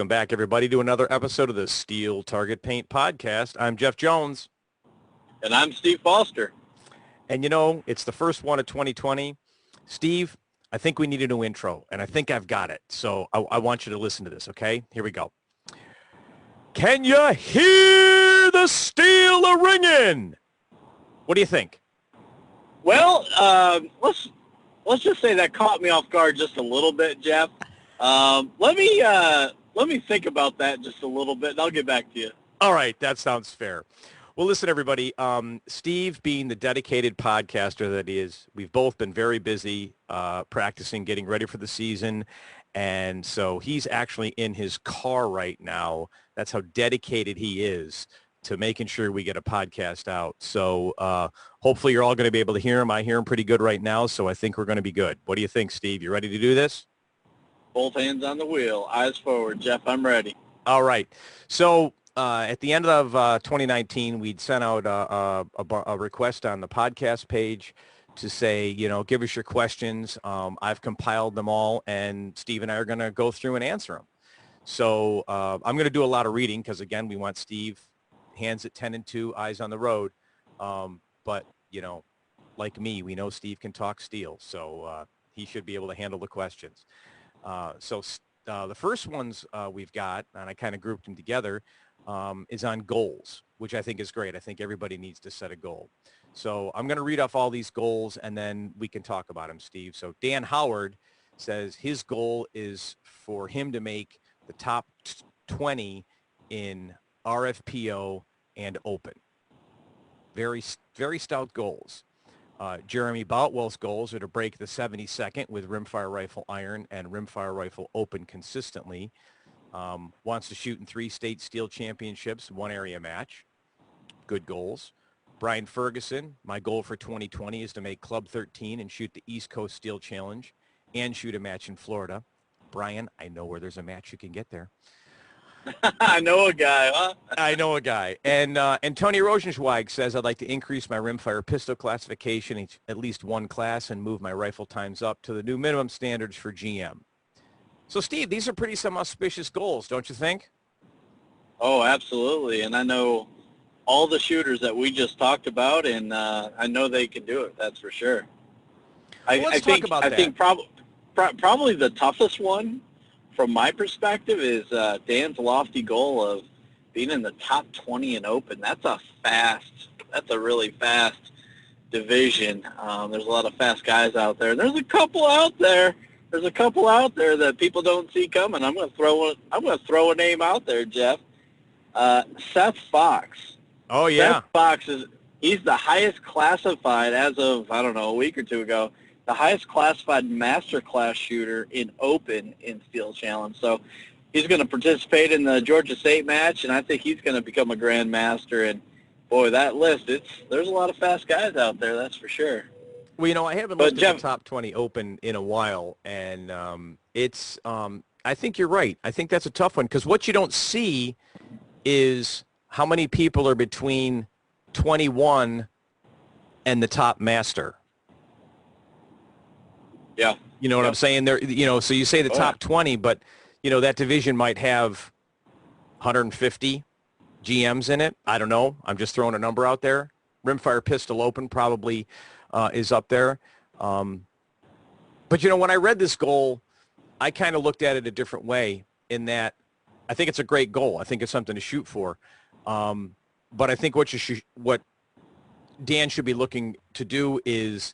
Welcome back, everybody, to another episode of the Steel Target Paint Podcast. I'm Jeff Jones. And I'm Steve Foster. And, you know, it's the first one of 2020. Steve, I think we need a new intro, and I think I've got it. So I want you to listen to this, okay? Here we go. Can you hear the steel a-ringing? What do you think? Well, let's just say that caught me off guard just a little bit, Jeff. Let me think about that just a little bit, and I'll get back to you. All right, that sounds fair. Well, listen, everybody. Steve, being the dedicated podcaster that he is, we've both been very busy practicing, getting ready for the season, and so he's actually in his car right now. That's how dedicated he is to making sure we get a podcast out. So hopefully you're all going to be able to hear him. I hear him pretty good right now, so I think we're going to be good. What do you think, Steve? You ready to do this? Both hands on the wheel, eyes forward. Jeff, I'm ready. All right. So at the end of 2019, we'd sent out a request on the podcast page to say, you know, give us your questions. I've compiled them all, and Steve and I are going to go through and answer them. So I'm going to do a lot of reading because, again, we want Steve, hands at 10 and 2, eyes on the road. But, you know, like me, we know Steve can talk steel, so he should be able to handle the questions. So the first ones we've got, and I kind of grouped them together, is on goals, which I think is great. I think everybody needs to set a goal. So I'm going to read off all these goals, and then we can talk about them, Steve. So Dan Howard says his goal is for him to make the top 20 in RFPO and Open. Very, very stout goals. Jeremy Boutwell's goals are to break the 72nd with rimfire rifle iron and rimfire rifle open consistently. Wants to shoot in 3 state steel championships, 1 area match. Good goals. Brian Ferguson, my goal for 2020 is to make Club 13 and shoot the East Coast Steel Challenge and shoot a match in Florida. Brian, I know where there's a match you can get there. I know a guy, huh? I know a guy. And Tony Rosenschweig says I'd like to increase my rimfire pistol classification at least 1 class and move my rifle times up to the new minimum standards for GM. So, Steve, these are pretty some auspicious goals, don't you think? Oh, absolutely. And I know all the shooters that we just talked about, and I know they can do it. That's for sure. Let's talk about that. I think probably the toughest one from my perspective is Dan's lofty goal of being in the top 20 in Open. That's a really fast division. There's a lot of fast guys out there. There's a couple out there that people don't see coming. I'm going to throw a name out there, Jeff. Seth Fox. Oh yeah. Seth Fox he's the highest classified as of, I don't know, a week or two ago, the highest classified master class shooter in Open in Steel Challenge. So he's going to participate in the Georgia State match, and I think he's going to become a Grand Master. And boy, that list, there's a lot of fast guys out there, that's for sure. Well, you know, I haven't looked at the top 20 Open in a while, and I think you're right. I think that's a tough one because what you don't see is how many people are between 21 and the top master. Yeah. You know what I'm saying? There, you know, so you say the top 20, but, you know, that division might have 150 GMs in it. I don't know. I'm just throwing a number out there. Rimfire Pistol Open probably is up there. But, you know, when I read this goal, I kind of looked at it a different way in that I think it's a great goal. I think it's something to shoot for. But I think what Dan should be looking to do is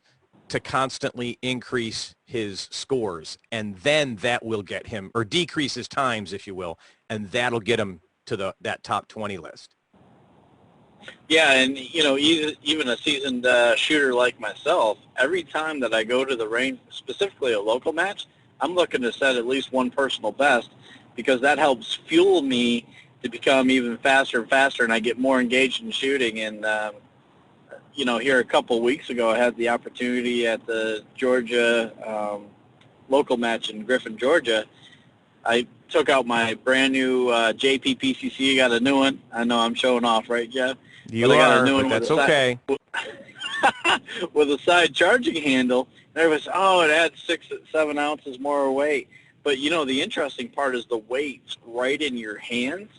to constantly increase his scores, and then that will get him, or decrease his times, if you will, and that'll get him to that top 20 list. Yeah, and, you know, even a seasoned shooter like myself, every time that I go to the range, specifically a local match, I'm looking to set at least one personal best because that helps fuel me to become even faster and faster, and I get more engaged in shooting. And, you know, here a couple weeks ago, I had the opportunity at the Georgia local match in Griffin, Georgia. I took out my brand new JP-PCC, got a new one. I know I'm showing off, right, Jeff? You are, but that's okay. With a side charging handle, and everybody said, oh, it adds 6 to 7 ounces more weight. But, the interesting part is the weight's right in your hands.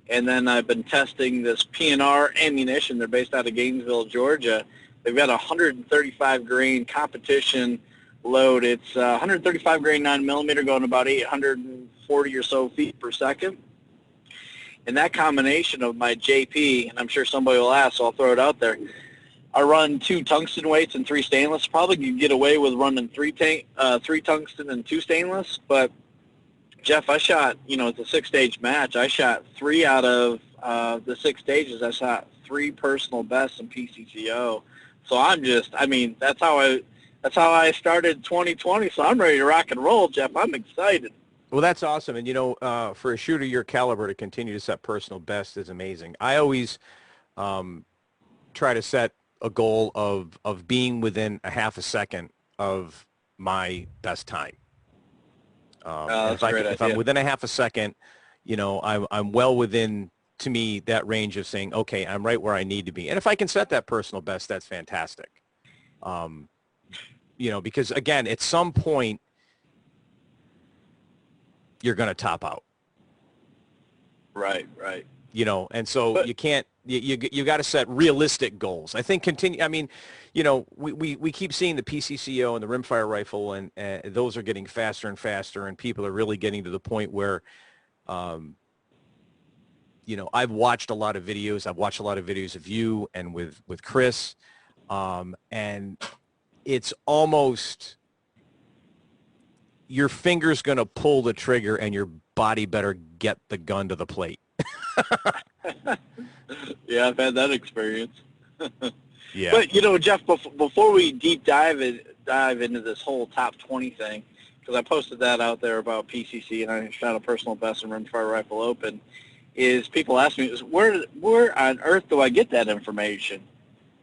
And then I've been testing this Pnr Ammunition. They're based out of Gainesville, Georgia. They've got a 135 grain competition load. It's 135 grain 9mm going about 840 or so feet per second. And that combination of my JP, and I'm sure somebody will ask, so I'll throw it out there. I run 2 tungsten weights and 3 stainless. Probably could get away with running 3 tungsten and 2 stainless. But, Jeff, I shot, it's a 6-stage match. I shot 3 out of the 6 stages. I shot 3 personal bests in PCCO. So that's how I started 2020. So I'm ready to rock and roll, Jeff. I'm excited. Well, that's awesome. And, for a shooter your caliber to continue to set personal best is amazing. I always try to set a goal of being within a half a second of my best time. If I'm within a half a second, I'm well within, to me, that range of saying, okay, I'm right where I need to be. And if I can set that personal best, that's fantastic. Because again, at some point, you're going to top out. Right. And so you can't, you got to set realistic goals. I think we keep seeing the PCCO and the rimfire rifle, and those are getting faster and faster, and people are really getting to the point where, I've watched a lot of videos. I've watched a lot of videos of you and with Chris, and it's almost your finger's going to pull the trigger and your body better get the gun to the plate. Yeah, I've had that experience. Yeah. But, Jeff, before we deep dive into this whole top 20 thing, because I posted that out there about PCC and I shot a personal best in rimfire rifle open, is people ask me, where on earth do I get that information?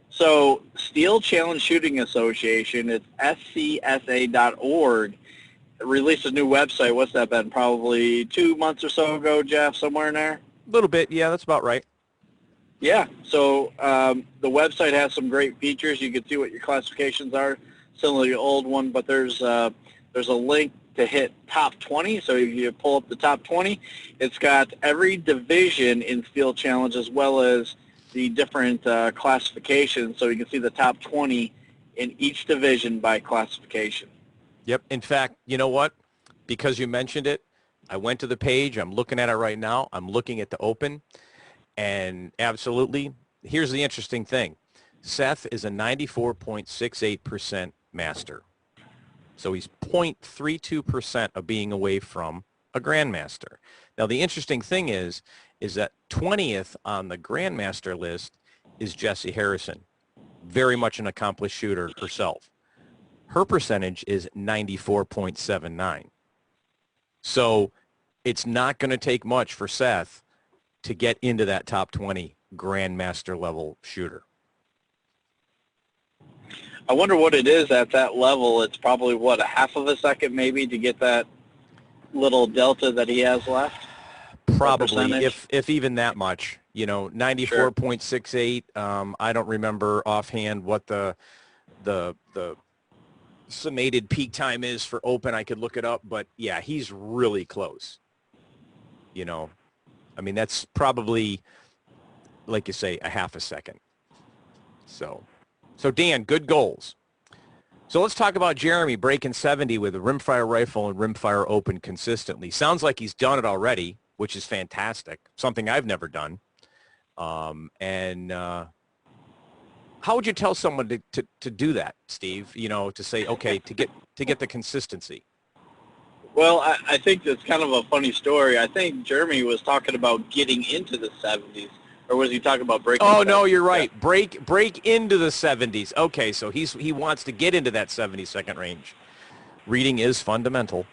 So Steel Challenge Shooting Association, it's scsa.org, released a new website. What's that been? Probably 2 months or so ago, Jeff, somewhere in there? A little bit. Yeah, that's about right. Yeah. So the website has some great features. You can see what your classifications are, similar to the old one, but there's a link to hit top 20. So if you pull up the top 20, it's got every division in Steel Challenge as well as the different classifications. So you can see the top 20 in each division by classification. Yep. In fact, you know what? Because you mentioned it, I went to the page. I'm looking at it right now. I'm looking at the open. And absolutely, here's the interesting thing. Seth is a 94.68% master. So he's 0.32% of being away from a grandmaster. Now, the interesting thing is that 20th on the grandmaster list is Jessie Harrison, very much an accomplished shooter herself. Her percentage is 94.79. So it's not going to take much for Seth to get into that top 20 grandmaster level shooter. I wonder what it is at that level. It's probably, a half of a second maybe to get that little delta that he has left? Probably, if even that much. 94.68. I don't remember offhand what the summated peak time is for open. I could look it up, but yeah, he's really close. That's probably, like you say, a half a second. So Dan, good goals. So let's talk about Jeremy breaking 70 with a rimfire rifle and rimfire open consistently. Sounds like he's done it already, which is fantastic. Something I've never done. How would you tell someone to do that, Steve? To say, okay, to get the consistency. Well, I think that's kind of a funny story. I think Jeremy was talking about getting into the 70s, or was he talking about breaking? Oh, no, you're right. Break into the 70s. Okay, so he wants to get into that 70-second range. Reading is fundamental.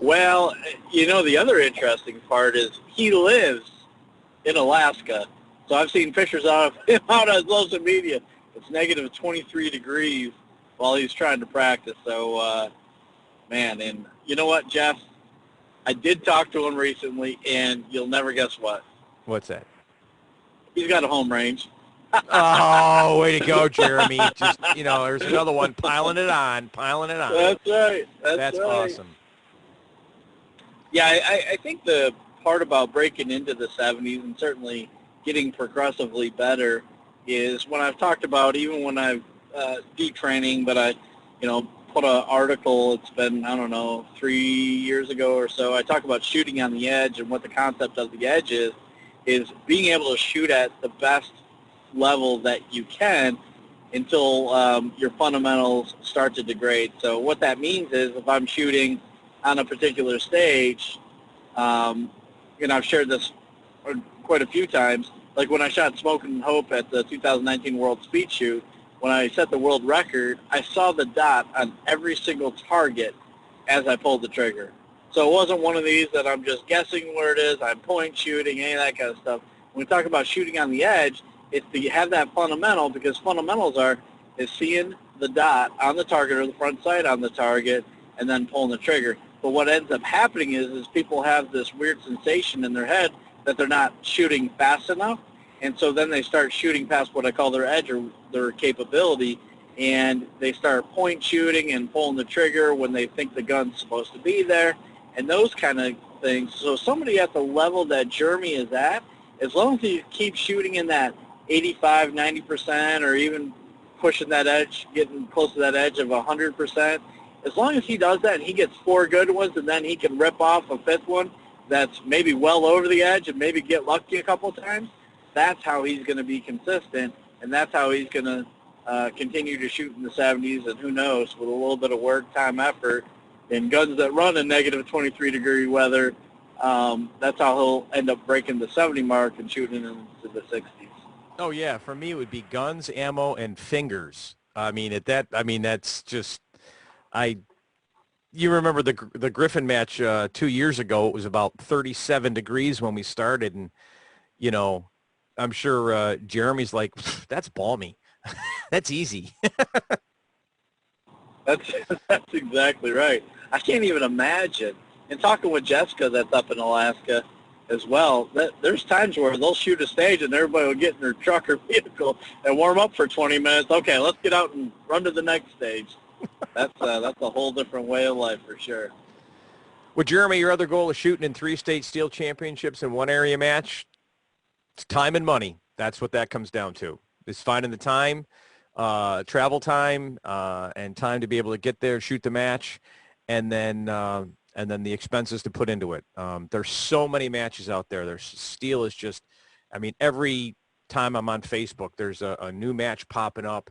Well, the other interesting part is he lives in Alaska. So I've seen pictures of him out on social media. It's negative 23 degrees while he's trying to practice. So, man, and you know what, Jeff? I did talk to him recently, and you'll never guess what. What's that? He's got a home range. Oh, way to go, Jeremy. Just, there's another one piling it on. That's right. That's right. Awesome. Yeah, I think the part about breaking into the 70s and certainly getting progressively better is when I've talked about, even when I've detraining, but I, put an article, it's been, I don't know, 3 years ago or so, I talk about shooting on the edge, and what the concept of the edge is being able to shoot at the best level that you can until your fundamentals start to degrade. So what that means is if I'm shooting on a particular stage, and I've shared this quite a few times, like when I shot Smoke and Hope at the 2019 World Speed Shoot, when I set the world record, I saw the dot on every single target as I pulled the trigger. So it wasn't one of these that I'm just guessing where it is, I'm point shooting, any of that kind of stuff. When we talk about shooting on the edge, it's to have that fundamental, because fundamentals is seeing the dot on the target or the front sight on the target and then pulling the trigger. But what ends up happening is people have this weird sensation in their head that they're not shooting fast enough, and so then they start shooting past what I call their edge or their capability, and they start point shooting and pulling the trigger when they think the gun's supposed to be there, and those kind of things. So somebody at the level that Jeremy is at, as long as he keeps shooting in that 85, 90%, or even pushing that edge, getting close to that edge of 100%, as long as he does that and he gets 4 good ones and then he can rip off a 5th one that's maybe well over the edge and maybe get lucky a couple of times, that's how he's going to be consistent, and that's how he's going to continue to shoot in the 70s, and who knows, with a little bit of work, time, effort, and guns that run in negative 23-degree weather, that's how he'll end up breaking the 70 mark and shooting into the 60s. Oh yeah, for me it would be guns, ammo, and fingers. That's just you remember the Griffin match 2 years ago? It was about 37 degrees when we started, and I'm sure Jeremy's like, that's balmy, that's easy. That's exactly right. I can't even imagine. And talking with Jessica, that's up in Alaska as well, there's times where they'll shoot a stage and everybody will get in their truck or vehicle and warm up for 20 minutes. Okay, let's get out and run to the next stage. That's a whole different way of life for sure. Well, Jeremy, your other goal is shooting in 3 state steel championships in 1 area match. It's time and money. That's what that comes down to. It's finding the time, travel time, and time to be able to get there, shoot the match, and then the expenses to put into it. There's so many matches out there. Steel is just, every time I'm on Facebook, there's a new match popping up.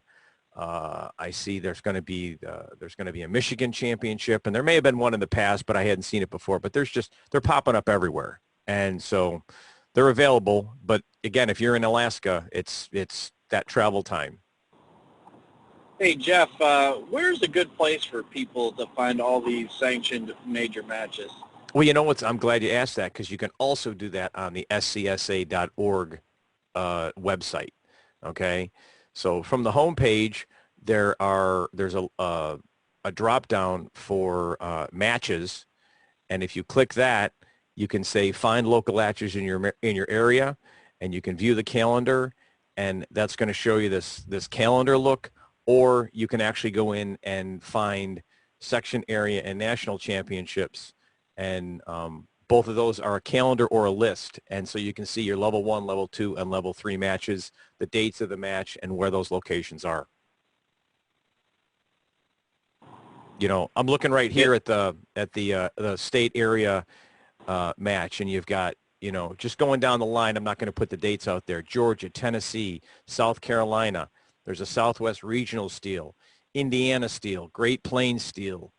I see there's going to be a Michigan championship, and there may have been one in the past, but I hadn't seen it before. But they're popping up everywhere, and so they're available. But again, if you're in Alaska, it's that travel time. Hey Jeff, where's a good place for people to find all these sanctioned major matches? Well, I'm glad you asked that, because you can also do that on the scsa.org website. Okay. So from the homepage, there's a drop down for matches, and if you click that, you can say find local matches in your area, and you can view the calendar, and that's going to show you this calendar look. Or you can actually go in and find section, area, and national championships, and both of those are a calendar or a list, and so you can see your level 1, level 2, and level 3 matches, the dates of the match, and where those locations are. I'm looking right here at the state area match, and you've got, just going down the line, I'm not going to put the dates out there, Georgia, Tennessee, South Carolina. There's a Southwest Regional Steel, Indiana Steel, Great Plains Steel,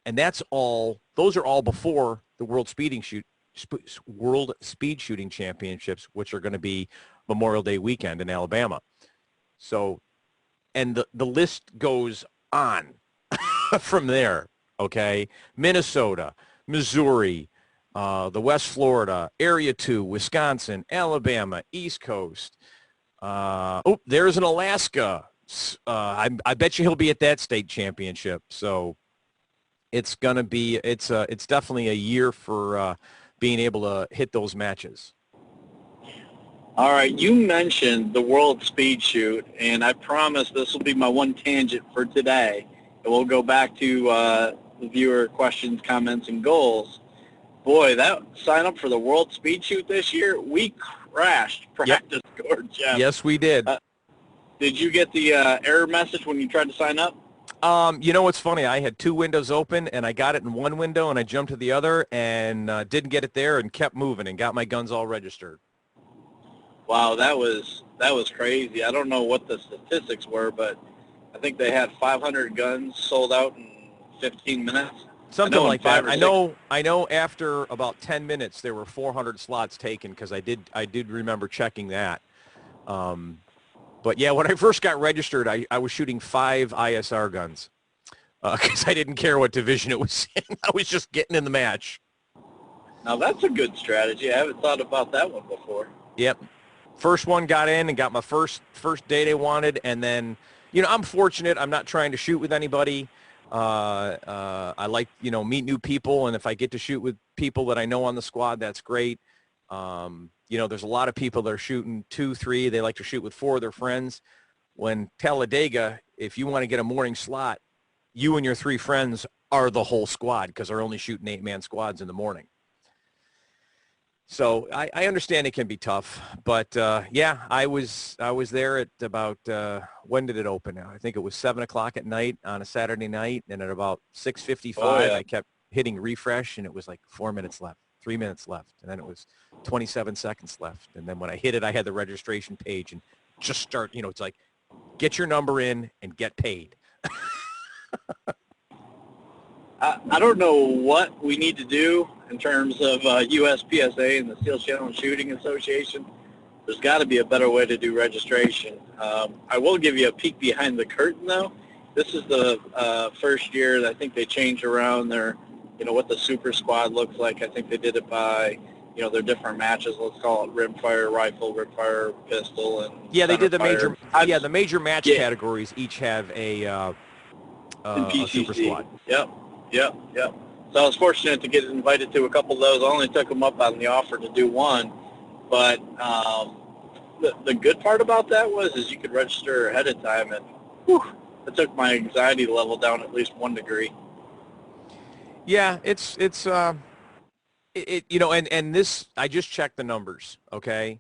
and those are all before the World Speed Shooting Championships, which are going to be Memorial Day weekend in Alabama. So, and the list goes on from there. Okay, Minnesota, Missouri, the West Florida, Area 2, Wisconsin, Alabama, East Coast. There's an Alaska. I bet you he'll be at that state championship. So it's going to be, it's definitely a year for being able to hit those matches. All right, you mentioned the World Speed Shoot, and I promise this will be my one tangent for today. And we'll go back to the viewer questions, comments, and goals. Boy, that sign up for the World Speed Shoot this year, we crashed practice court, Jeff. Yes, we did. Did you get the error message when you tried to sign up? You know what's funny? I had two windows open, and I got it in one window, and I jumped to the other, and didn't get it there, and kept moving, and got my guns all registered. Wow, that was crazy. I don't know what the statistics were, but I think they had 500 guns sold out in 15 minutes. Something like that. I know after about 10 minutes there were 400 slots taken, because I did remember checking that. But yeah, when I first got registered, I was shooting 5 ISR guns because I didn't care what division it was in. I was just getting in the match. Now that's a good strategy. I haven't thought about that one before. Yep. First one got in and got my first day they wanted, and then, I'm fortunate. I'm not trying to shoot with anybody. I like, meet new people, and if I get to shoot with people that I know on the squad, that's great. There's a lot of people that are shooting 2, 3. They like to shoot with 4 of their friends. When Talladega, if you want to get a morning slot, you and your 3 friends are the whole squad, because they're only shooting 8-man squads in the morning. So I understand it can be tough, but yeah, I was there at about when did it open? I think it was 7 o'clock at night on a Saturday night, and at about 6:55, I kept hitting refresh, and it was like 4 minutes left, 3 minutes left, and then it was 27 seconds left, and then when I hit it, I had the registration page, and just start. It's like, get your number in and get paid. I don't know what we need to do in terms of USPSA and the Steel Challenge Shooting Association. There's got to be a better way to do registration. I will give you a peek behind the curtain, though. This is the first year that I think they changed around their, what the super squad looks like. I think they did it by, their different matches. Let's call it rimfire rifle, rimfire pistol, and yeah, they did the fire. the major match categories each have a super squad. Yep. So I was fortunate to get invited to a couple of those. I only took them up on the offer to do one. But the good part about that is you could register ahead of time, and it took my anxiety level down at least 1 degree. Yeah, it's and this, I just checked the numbers, okay?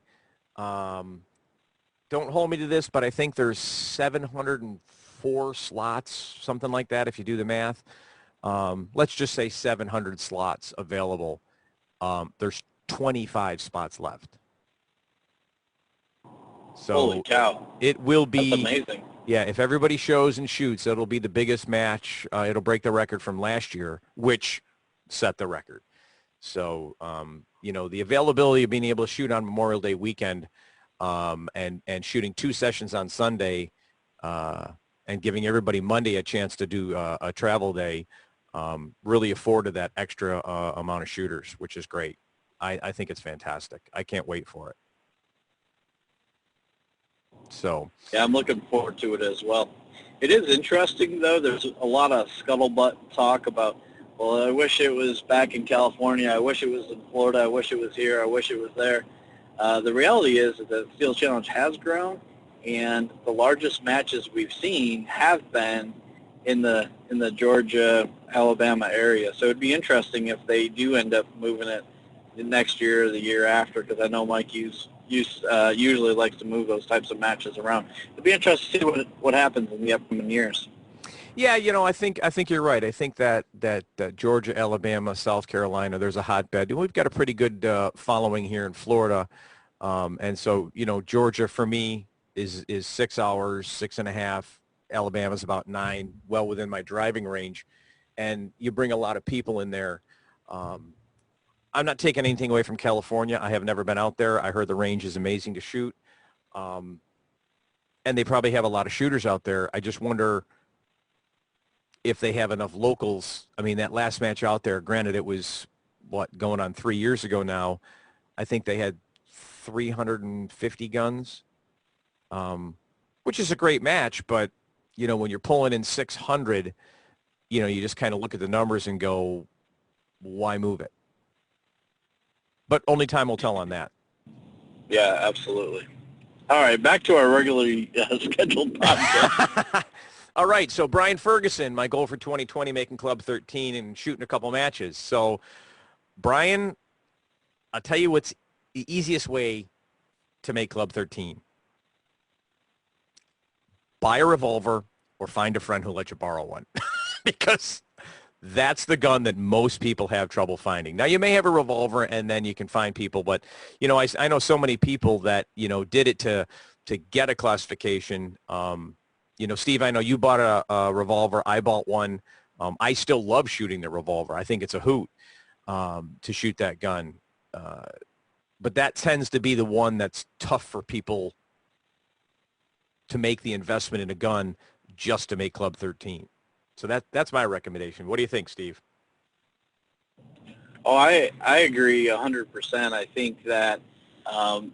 Don't hold me to this, but I think there's 704 slots, something like that, if you do the math. Let's just say 700 slots available. There's 25 spots left. So holy cow. It will be. That's amazing. Yeah, if everybody shows and shoots, it'll be the biggest match. It'll break the record from last year, which set the record. So, the availability of being able to shoot on Memorial Day weekend and shooting 2 sessions on Sunday and giving everybody Monday a chance to do a travel day really afforded that extra amount of shooters, which is great. I think it's fantastic. I can't wait for it. So yeah, I'm looking forward to it as well. It is interesting, though. There's a lot of scuttlebutt talk about, well, I wish it was back in California. I wish it was in Florida. I wish it was here. I wish it was there. The reality is that the Steel Challenge has grown, and the largest matches we've seen have been in the Georgia, Alabama area. So it'd be interesting if they do end up moving it next year or the year after, because I know Mike usually likes to move those types of matches around. It'd be interesting to see what happens in the upcoming years. Yeah, I think you're right. I think that Georgia, Alabama, South Carolina, there's a hotbed. We've got a pretty good following here in Florida, and so Georgia for me is 6 hours, 6.5. Alabama's about 9, well within my driving range, and you bring a lot of people in there. I'm not taking anything away from California. I have never been out there. I heard the range is amazing to shoot, and they probably have a lot of shooters out there. I just wonder if they have enough locals. I mean, that last match out there, granted it was, going on 3 years ago now, I think they had 350 guns, which is a great match, but, when you're pulling in 600, you just kind of look at the numbers and go, why move it? But only time will tell on that. Yeah, absolutely. All right, back to our regularly scheduled podcast. All right, so Brian Ferguson, my goal for 2020, making Club 13 and shooting a couple matches. So Brian, I'll tell you what's the easiest way to make Club 13. Buy a revolver or find a friend who'll let you borrow one because that's the gun that most people have trouble finding. Now, you may have a revolver and then you can find people, but, you know, I know so many people that, you know, did it to get a classification. You know, Steve, I know you bought a revolver. I bought one. I still love shooting the revolver. I think it's a hoot to shoot that gun. But that tends to be the one that's tough for people to make the investment in a gun just to make Club 13. So that's my recommendation. What do you think, Steve? Oh, I agree 100%. I think that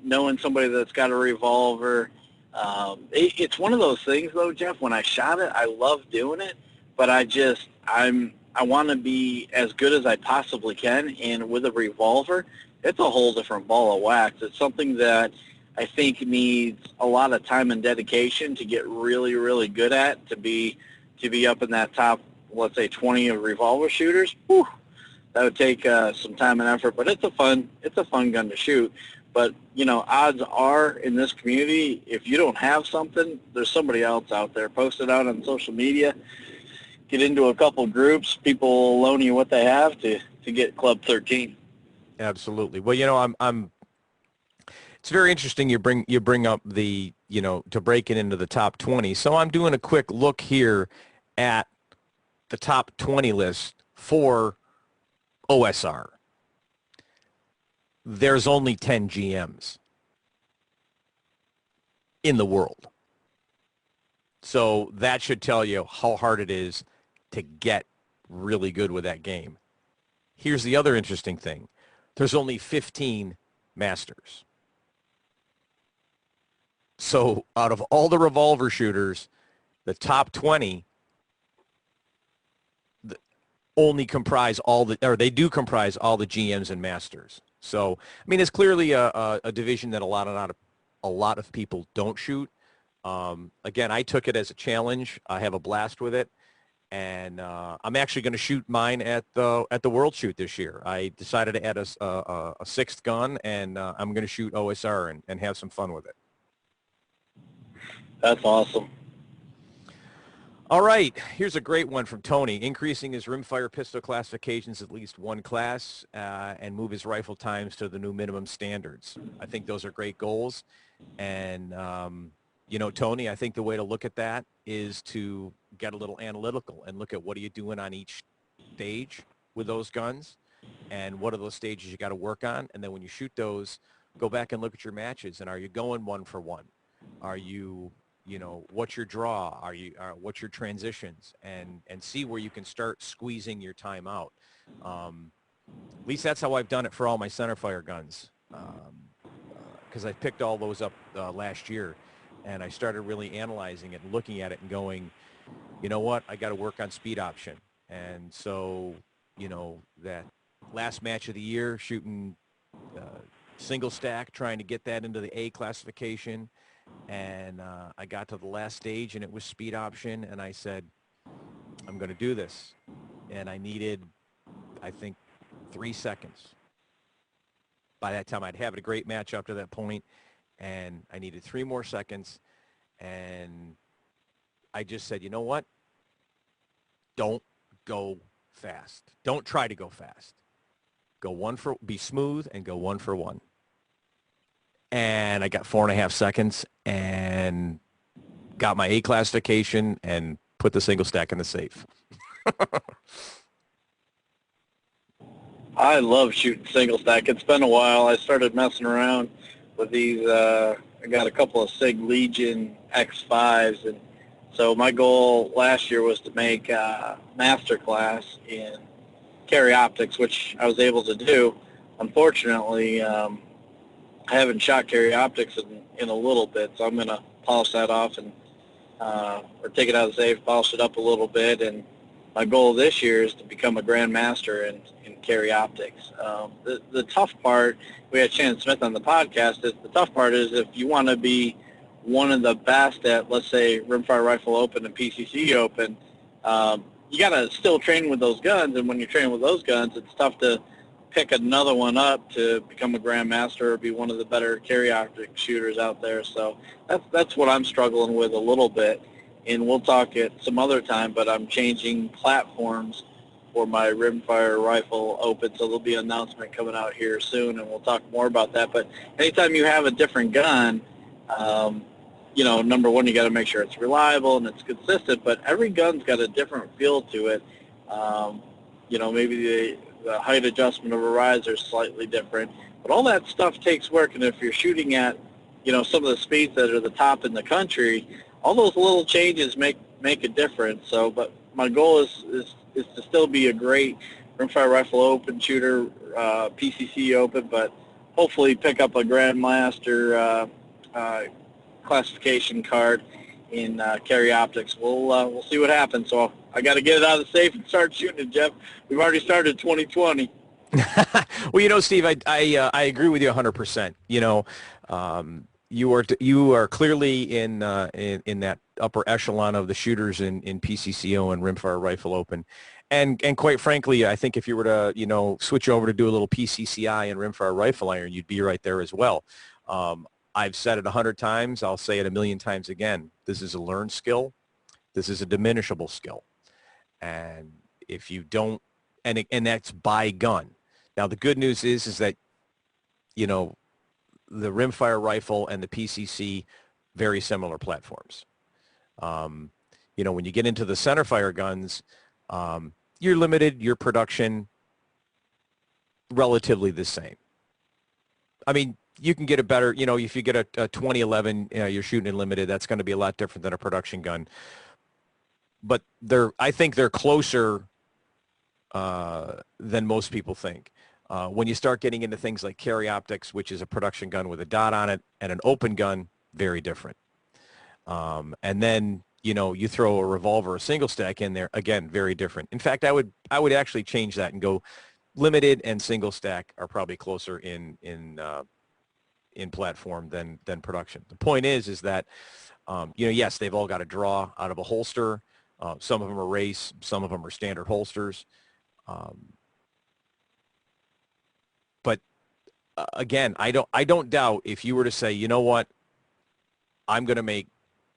knowing somebody that's got a revolver, it's one of those things, though, Jeff. When I shot it, I love doing it, but I want to be as good as I possibly can. And with a revolver, it's a whole different ball of wax. It's something that I think needs a lot of time and dedication to get really, really good at, to be up in that top, let's say, 20 of revolver shooters. Whew, that would take some time and effort, but it's a fun gun to shoot. But, you know, odds are in this community, if you don't have something, there's somebody else out there. Post it out on social media, get into a couple groups, people will loan you what they have to get Club 13. Absolutely. Well, you know, I'm it's very interesting you bring up the, you know, to break it into the top 20. So I'm doing a quick look here at the top 20 list for OSR. There's only 10 GMs in the world. So that should tell you how hard it is to get really good with that game. Here's the other interesting thing. There's only 15 masters. So out of all the revolver shooters, the top 20 only comprise they do comprise all the GMs and masters. So, I mean, it's clearly a division that a lot of people don't shoot. Again, I took it as a challenge. I have a blast with it. And I'm actually going to shoot mine at the World Shoot this year. I decided to add a sixth gun, and I'm going to shoot OSR and have some fun with it. That's awesome. All right, here's a great one from Tony. Increasing his rimfire pistol classifications at least one class and move his rifle times to the new minimum standards. I think those are great goals. And, you know, Tony, I think the way to look at that is to get a little analytical and look at what are you doing on each stage with those guns and what are those stages you got to work on. And then when you shoot those, go back and look at your matches. And are you going one for one? Are you, you know, what's your draw? What's your transitions? And see where you can start squeezing your time out. At least that's how I've done it for all my centerfire guns. Because I picked all those up last year. And I started really analyzing it and looking at it and going, you know what, I got to work on speed option. And so, you know, that last match of the year, shooting single stack, trying to get that into the A classification. And I got to the last stage and it was speed option. And I said, I'm going to do this. And I needed, I think, 3 seconds. By that time, I'd have a great match up to that point. And I needed 3 more seconds, and I just said, you know what? Don't go fast. Don't try to go fast. Be smooth and go 1 for 1. And I got 4.5 seconds and got my A classification and put the single stack in the safe. I love shooting single stack. It's been a while. I started messing around with these. I got a couple of Sig Legion X5s, and so my goal last year was to make a master class in carry optics, which I was able to do. Unfortunately, I haven't shot carry optics in a little bit, so I'm going to polish that off and or take it out of the safe, polish it up a little bit, and my goal this year is to become a grandmaster in carry optics. The tough part, we had Shannon Smith on the podcast, is the tough part is if you want to be one of the best at, let's say, Rimfire Rifle Open and PCC Open, you got to still train with those guns, and when you're training with those guns, it's tough to pick another one up to become a grandmaster or be one of the better carry optic shooters out there. So that's what I'm struggling with a little bit. And we'll talk at some other time, but I'm changing platforms for my rimfire rifle open, so there'll be an announcement coming out here soon, and we'll talk more about that. But anytime you have a different gun, you know, number one, you got to make sure it's reliable and it's consistent, but every gun's got a different feel to it. You know, maybe the height adjustment of a riser is slightly different, but all that stuff takes work, and if you're shooting at, you know, some of the speeds that are the top in the country, all those little changes make a difference. So, but my goal is to still be a great rimfire rifle open shooter, PCC open, but hopefully pick up a Grandmaster classification card in carry optics. We'll see what happens. So I got to get it out of the safe and start shooting it, Jeff. We've already started 2020. Well, you know, Steve, I agree with you 100%. You know, you are clearly in that upper echelon of the shooters in PCCO and rimfire rifle open, and quite frankly, I think if you were to, you know, switch over to do a little PCCI and rimfire rifle iron, you'd be right there as well. I've said it 100 times. I'll say it 1,000,000 times again. This is a learned skill. This is a diminishable skill, and if you don't, and that's by gun. Now the good news is that, you know, the rimfire rifle and the PCC, very similar platforms. You know, when you get into the centerfire guns, you're limited, your production relatively the same. I mean, you can get a better, you know, if you get a 2011, you're shooting in limited, that's going to be a lot different than a production gun. But I think they're closer than most people think. When you start getting into things like carry optics, which is a production gun with a dot on it, and an open gun, very different. And then, you know, you throw a revolver, a single stack in there, again, very different. In fact, I would actually change that and go limited and single stack are probably closer in platform than production. The point is that, you know, yes, they've all got a draw out of a holster. Some of them are race, some of them are standard holsters. But again, I don't doubt if you were to say, you know what, I'm going to make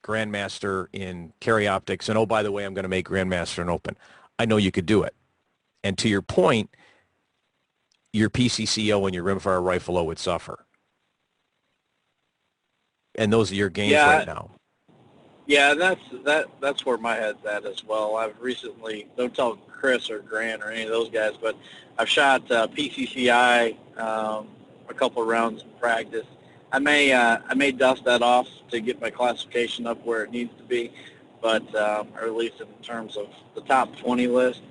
Grandmaster in carry optics, and oh, by the way, I'm going to make Grandmaster in open. I know you could do it. And to your point, your PCCO and your rimfire rifle O would suffer. And those are your gains right now. Yeah, that's where my head's at as well. I've recently, don't tell Chris or Grant or any of those guys, but I've shot PCCI a couple of rounds in practice. I may dust that off to get my classification up where it needs to be, but or at least in terms of the top 20 list.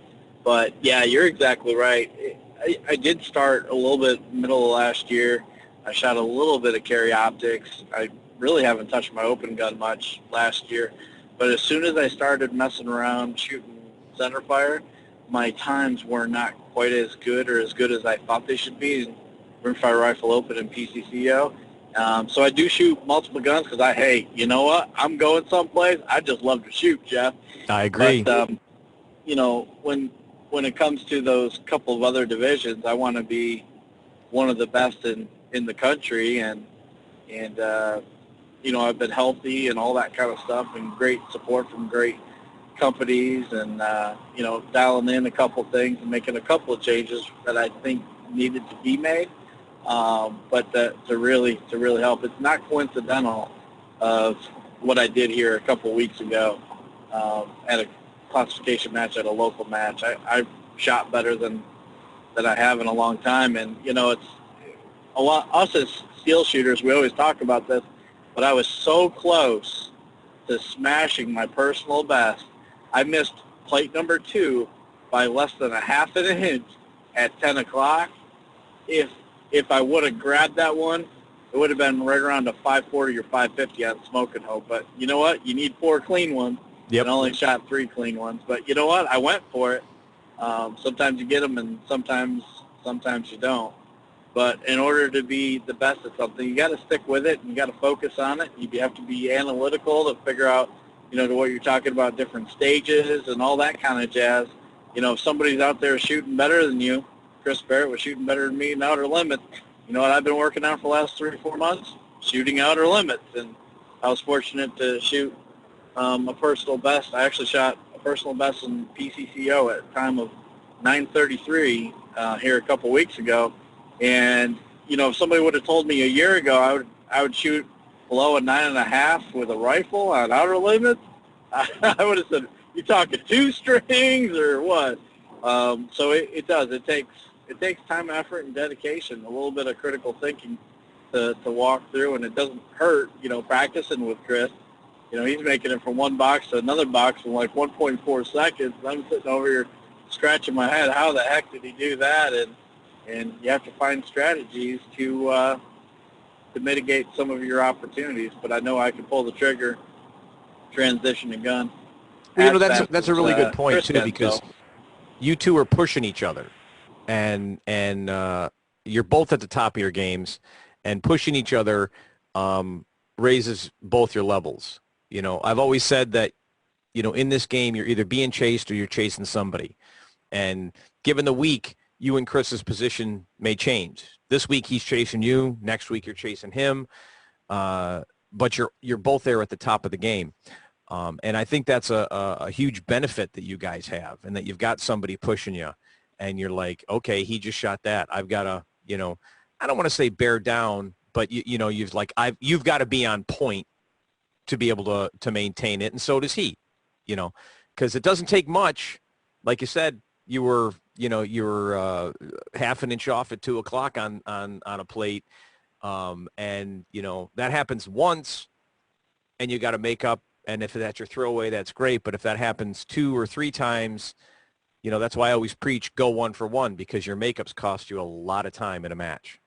But yeah, you're exactly right. I did start a little bit middle of last year. I shot a little bit of carry optics. I really haven't touched my open gun much last year, but as soon as I started messing around shooting centerfire, my times were not quite as good or as good as I thought they should be in rimfire rifle open and PCCO. So I do shoot multiple guns because hey, you know what? I'm going someplace. I just love to shoot, Jeff. I agree. But, you know, when it comes to those couple of other divisions, I want to be one of the best in the country, and you know, I've been healthy and all that kind of stuff, and great support from great companies, and you know, dialing in a couple things and making a couple of changes that I think needed to be made. But to really help, it's not coincidental of what I did here a couple of weeks ago at a classification match, at a local match. I've shot better than I have in a long time, and you know, it's a lot. Us as steel shooters, we always talk about this, but I was so close to smashing my personal best. I missed plate number 2 by less than a half an inch at 10 o'clock. If I would have grabbed that one, it would have been right around a 540 or 550 on Smoking Hope. But you know what? You need 4 clean ones. Yep. And I only shot 3 clean ones. But you know what? I went for it. Sometimes you get them, and sometimes you don't. But in order to be the best at something, you got to stick with it, and you got to focus on it. You have to be analytical to figure out, you know, to what you're talking about, different stages and all that kind of jazz. You know, if somebody's out there shooting better than you, Chris Barrett was shooting better than me in outer limits. You know what I've been working on for the last 3 or 4 months? Shooting outer limits. And I was fortunate to shoot a personal best. I actually shot a personal best in PCCO at a time of 9:33 here a couple weeks ago. And, you know, if somebody would have told me a year ago I would shoot below a 9.5 with a rifle on outer limits, I would have said, you talking 2 strings or what? So it does. It takes time, effort, and dedication, a little bit of critical thinking to walk through, and it doesn't hurt, you know, practicing with Chris. You know, he's making it from one box to another box in like 1.4 seconds. I'm sitting over here scratching my head. How the heck did he do that? And you have to find strategies to mitigate some of your opportunities. But I know I can pull the trigger, transition a gun. You know, that's a really good point Chris too, can, because so. you two are pushing each other, and you're both at the top of your games, and pushing each other raises both your levels. You know, I've always said that, you know, in this game, you're either being chased or you're chasing somebody. And given the week, you and Chris's position may change. This week he's chasing you. Next week you're chasing him. But you're both there at the top of the game. And I think that's a huge benefit that you guys have, and that you've got somebody pushing you. And you're like, okay, he just shot that. I've got to, you know, I don't want to say bear down, but you know, you've got to be on point to be able to maintain it, and so does he, you know, because it doesn't take much. Like you said, you were half an inch off at 2 o'clock on a plate, and you know that happens once, and you got to make up. And if that's your throwaway, that's great. But if that happens 2 or 3 times, you know, that's why I always preach go 1 for 1, because your makeups cost you a lot of time in a match.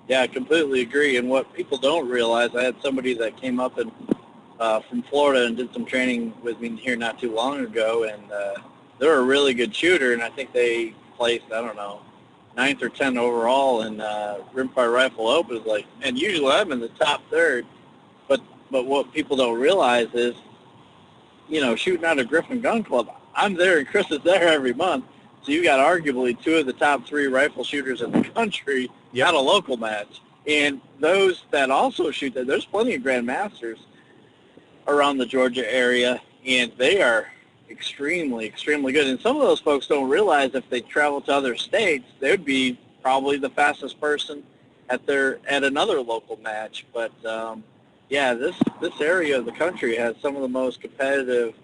Yeah, I completely agree. And what people don't realize, I had somebody that came up from Florida and did some training with me here not too long ago, and they're a really good shooter, and I think they placed, I don't know, 9th or 10th overall in Rimfire Rifle Opens. Like, and usually I'm in the top third, but what people don't realize is, you know, shooting out of Griffin Gun Club, I'm there and Chris is there every month. So you got arguably 2 of the top 3 rifle shooters in the country at a local match. And those that also shoot that, there's plenty of grandmasters around the Georgia area, and they are extremely, extremely good. And some of those folks don't realize if they travel to other states, they would be probably the fastest person at another local match. But yeah, this area of the country has some of the most competitive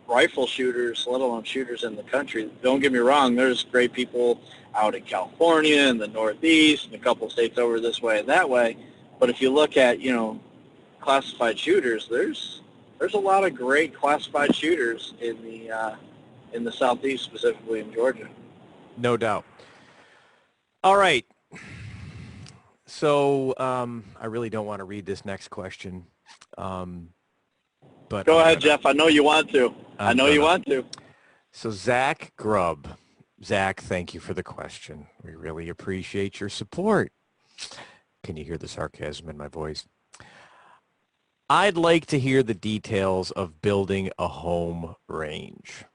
rifle shooters, let alone shooters in the country. Don't get me wrong, there's great people out in California and the Northeast and a couple of states over this way and that way. But if you look at, you know, classified shooters, there's a lot of great classified shooters in the Southeast, specifically in Georgia. No doubt. All right. So I really don't want to read this next question. But go ahead, Jeff. I know you want to. I know you want to. So Zach Grubb. Zach, thank you for the question. We really appreciate your support. Can you hear the sarcasm in my voice? I'd like to hear the details of building a home range.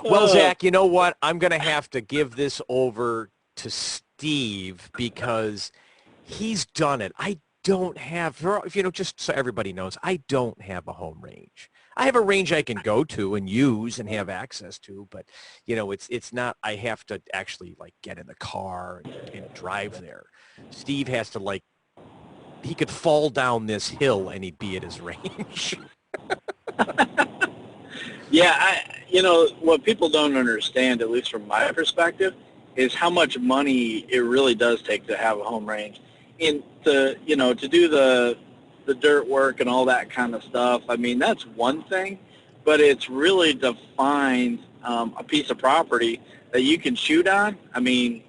Well, Zach, you know what? I'm going to have to give this over to Steve because he's done it. I don't have, you know, just so everybody knows, I don't have a home range. I have a range I can go to and use and have access to, but, you know, it's not, I have to actually, like, get in the car and drive there. Steve has to, like, he could fall down this hill and he'd be at his range. Yeah, you know, what people don't understand, at least from my perspective, is how much money it really does take to have a home range. And to do the dirt work and all that kind of stuff, I mean, that's one thing, but it's really to find a piece of property that you can shoot on. I mean,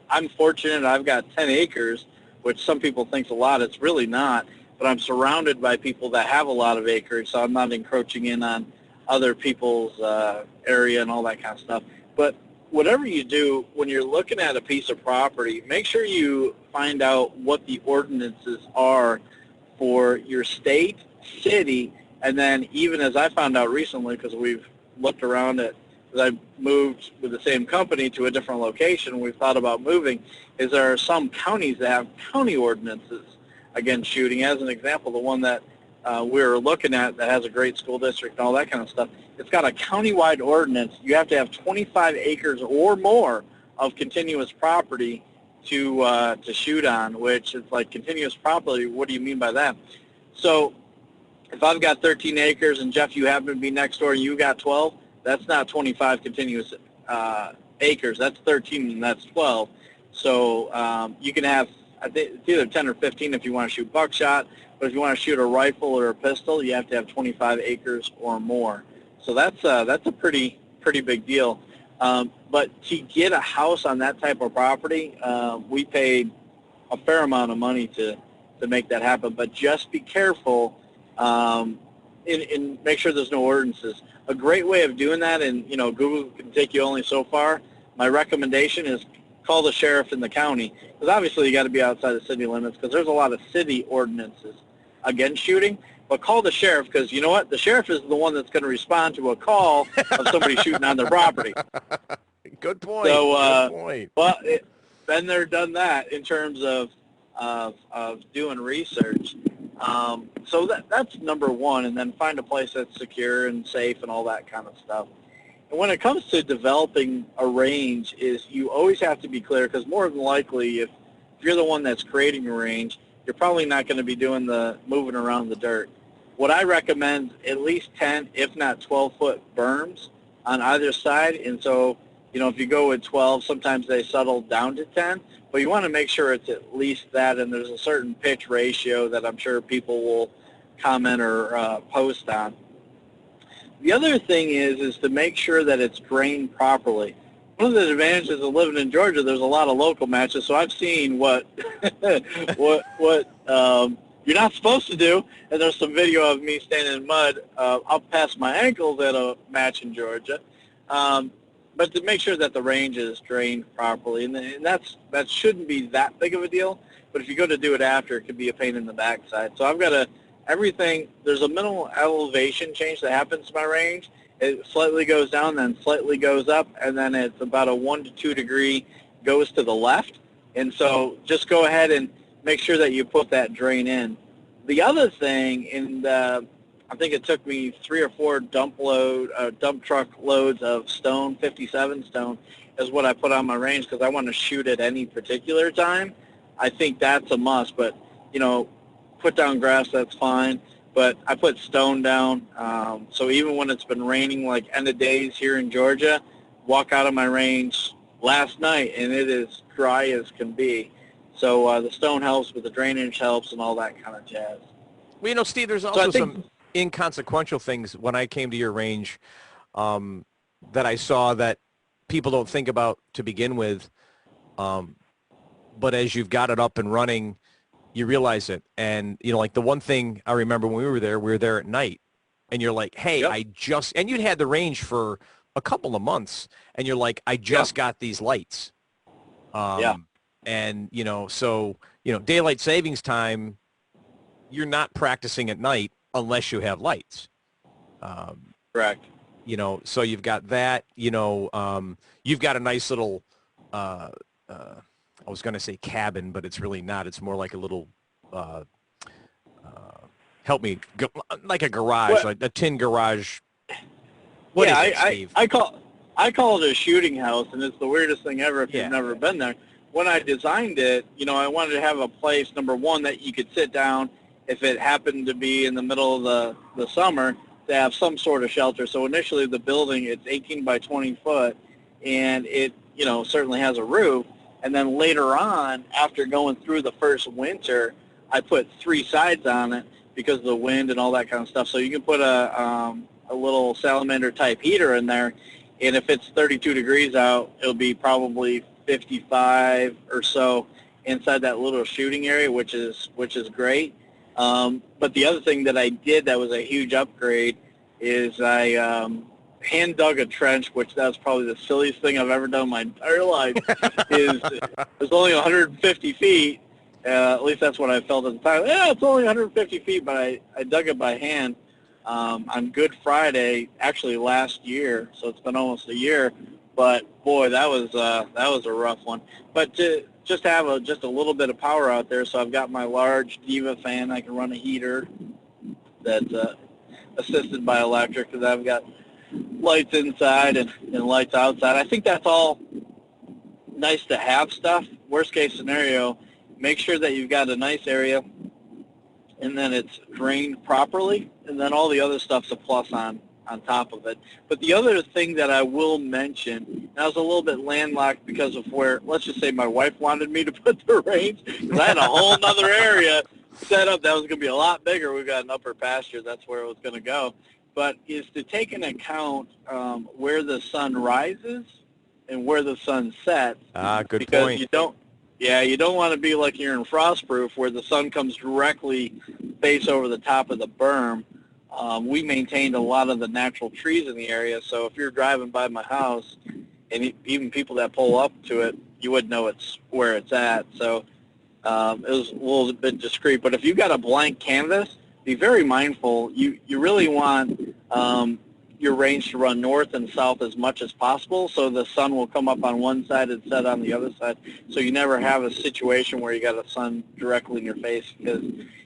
I'm fortunate. I've got 10 acres, which some people think is a lot. It's really not, but I'm surrounded by people that have a lot of acreage, so I'm not encroaching in on other people's area and all that kind of stuff. But whatever you do, when you're looking at a piece of property, make sure you find out what the ordinances are for your state, city, And then even as I found out recently, because we've looked around at, as I moved with the same company to a different location, we've thought about moving, is there are some counties that have county ordinances against shooting. As an example, the one that we were looking at that has a great school district and all that kind of stuff, it's got a county-wide ordinance. You have to have 25 acres or more of continuous property to shoot on, which is like continuous property. What do you mean by that? So if I've got 13 acres and Jeff, you happen to be next door and you got 12, that's not 25 continuous acres. That's 13 and that's 12. So you can have, I think it's either 10 or 15 if you want to shoot buckshot, but if you want to shoot a rifle or a pistol, you have to have 25 acres or more. So that's a pretty big deal. But to get a house on that type of property, we paid a fair amount of money to make that happen. But just be careful and make sure there's no ordinances. A great way of doing that, and Google can take you only so far, my recommendation is call the sheriff in the county, because obviously you got to be outside the city limits, because there's a lot of city ordinances against shooting. But call the sheriff, because you know what? The sheriff is the one that's going to respond to a call of somebody shooting on their property. Good point. So, good point. Well, been there, done that in terms of doing research. So that's number one, and then find a place that's secure and safe and all that kind of stuff. And when it comes to developing a range, is you always have to be clear, because more than likely, if you're the one that's creating a range, you're probably not going to be doing the moving around the dirt. What I recommend, at least 10, if not 12-foot berms on either side. And so, if you go with 12, sometimes they settle down to 10. But you want to make sure it's at least that, and there's a certain pitch ratio that I'm sure people will comment or post on. The other thing is to make sure that it's drained properly. One of the advantages of living in Georgia, there's a lot of local matches, so I've seen what you're not supposed to do, and there's some video of me standing in mud up past my ankles at a match in Georgia. But to make sure that the range is drained properly, and that shouldn't be that big of a deal, but if you go to do it after, it could be a pain in the backside. So I've got everything, there's a minimal elevation change that happens to my range. It slightly goes down, then slightly goes up, and then it's about a 1 to 2 degree goes to the left. And so just go ahead and make sure that you put that drain in. The other thing, and I think it took me 3 or 4 dump truck loads of stone, 57 stone, is what I put on my range, because I want to shoot at any particular time. I think that's a must, but, put down grass, that's fine. But I put stone down, so even when it's been raining like end of days here in Georgia, walk out of my range last night, and it is dry as can be. So the stone helps, but the drainage helps and all that kind of jazz. Well, Steve, there's also some inconsequential things when I came to your range that I saw that people don't think about to begin with, but as you've got it up and running, you realize it. And, like the one thing I remember when we were there at night, and you're like, hey, yep. And you'd had the range for a couple of months, and you're like, I just got these lights. And, so, daylight savings time, you're not practicing at night unless you have lights. Correct. So you've got that, you've got a nice little, I was going to say cabin, but it's really not. It's more like a little, help me, like a garage, like a tin garage. What is it, Steve? I call it a shooting house, and it's the weirdest thing ever if you've never been there. When I designed it, I wanted to have a place, number one, that you could sit down if it happened to be in the middle of the summer, to have some sort of shelter. So initially the building, it's 18 by 20 foot, and it, certainly has a roof. And then later on, after going through the first winter, I put 3 sides on it because of the wind and all that kind of stuff. So you can put a little salamander-type heater in there, and if it's 32 degrees out, it'll be probably 55 or so inside that little shooting area, which is great. But the other thing that I did that was a huge upgrade is I hand dug a trench, which that's probably the silliest thing I've ever done in my entire life. It's only 150 feet. At least that's what I felt at the time. Yeah, it's only 150 feet, but I dug it by hand. on Good Friday, actually last year, so it's been almost a year. But boy, that was a rough one. But to just have just a little bit of power out there, so I've got my large Diva fan. I can run a heater that's assisted by electric, because I've got lights inside and lights outside. I think that's all nice to have stuff. Worst case scenario, make sure that you've got a nice area and then it's drained properly, and then all the other stuff's a plus on top of it. But the other thing that I will mention, and I was a little bit landlocked because of where, let's just say my wife wanted me to put the range, because I had a whole other area set up that was going to be a lot bigger. We've got an upper pasture. That's where it was going to go. But is to take into account where the sun rises and where the sun sets. Good because point. You don't want to be like you're in frostproof where the sun comes directly face over the top of the berm. We maintained a lot of the natural trees in the area, so if you're driving by my house, and even people that pull up to it, you wouldn't know it's where it's at. So it was a little bit discreet. But if you've got a blank canvas, be very mindful. You really want your range to run north and south as much as possible, so the sun will come up on one side and set on the other side, so you never have a situation where you got a sun directly in your face. Because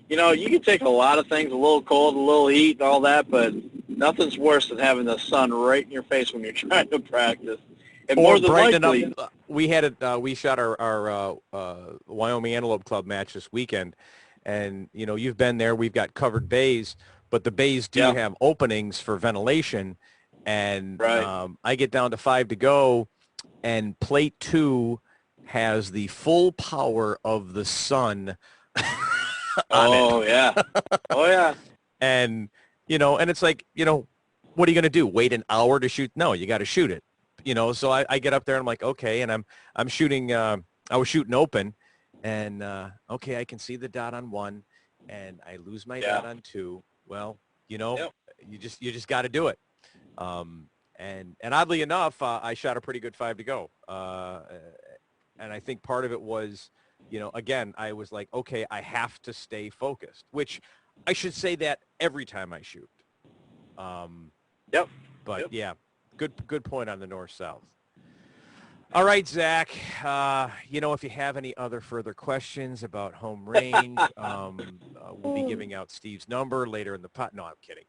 you can take a lot of things, a little cold, a little heat, and all that, but nothing's worse than having the sun right in your face when you're trying to practice. And more than likely, we shot our Wyoming Antelope Club match this weekend, and you've been there. We've got covered bays, but the bays do have openings for ventilation, and right. I get down to 5 to go, and plate 2 has the full power of the sun on it. Yeah. Oh, yeah. And, and it's like, what are you going to do? Wait an hour to shoot? No, you got to shoot it. So I get up there and I'm like, okay, and I'm shooting, I was shooting open, and okay, I can see the dot on 1, and I lose my dot on 2. Well, you just got to do it. And oddly enough, I shot a pretty good 5 to go. And I think part of it was, again, I was like, okay, I have to stay focused, which I should say that every time I shoot. But yeah, good point on the north-south. All right, Zach, if you have any other further questions about home range, we'll be giving out Steve's number later in the pot. No, I'm kidding.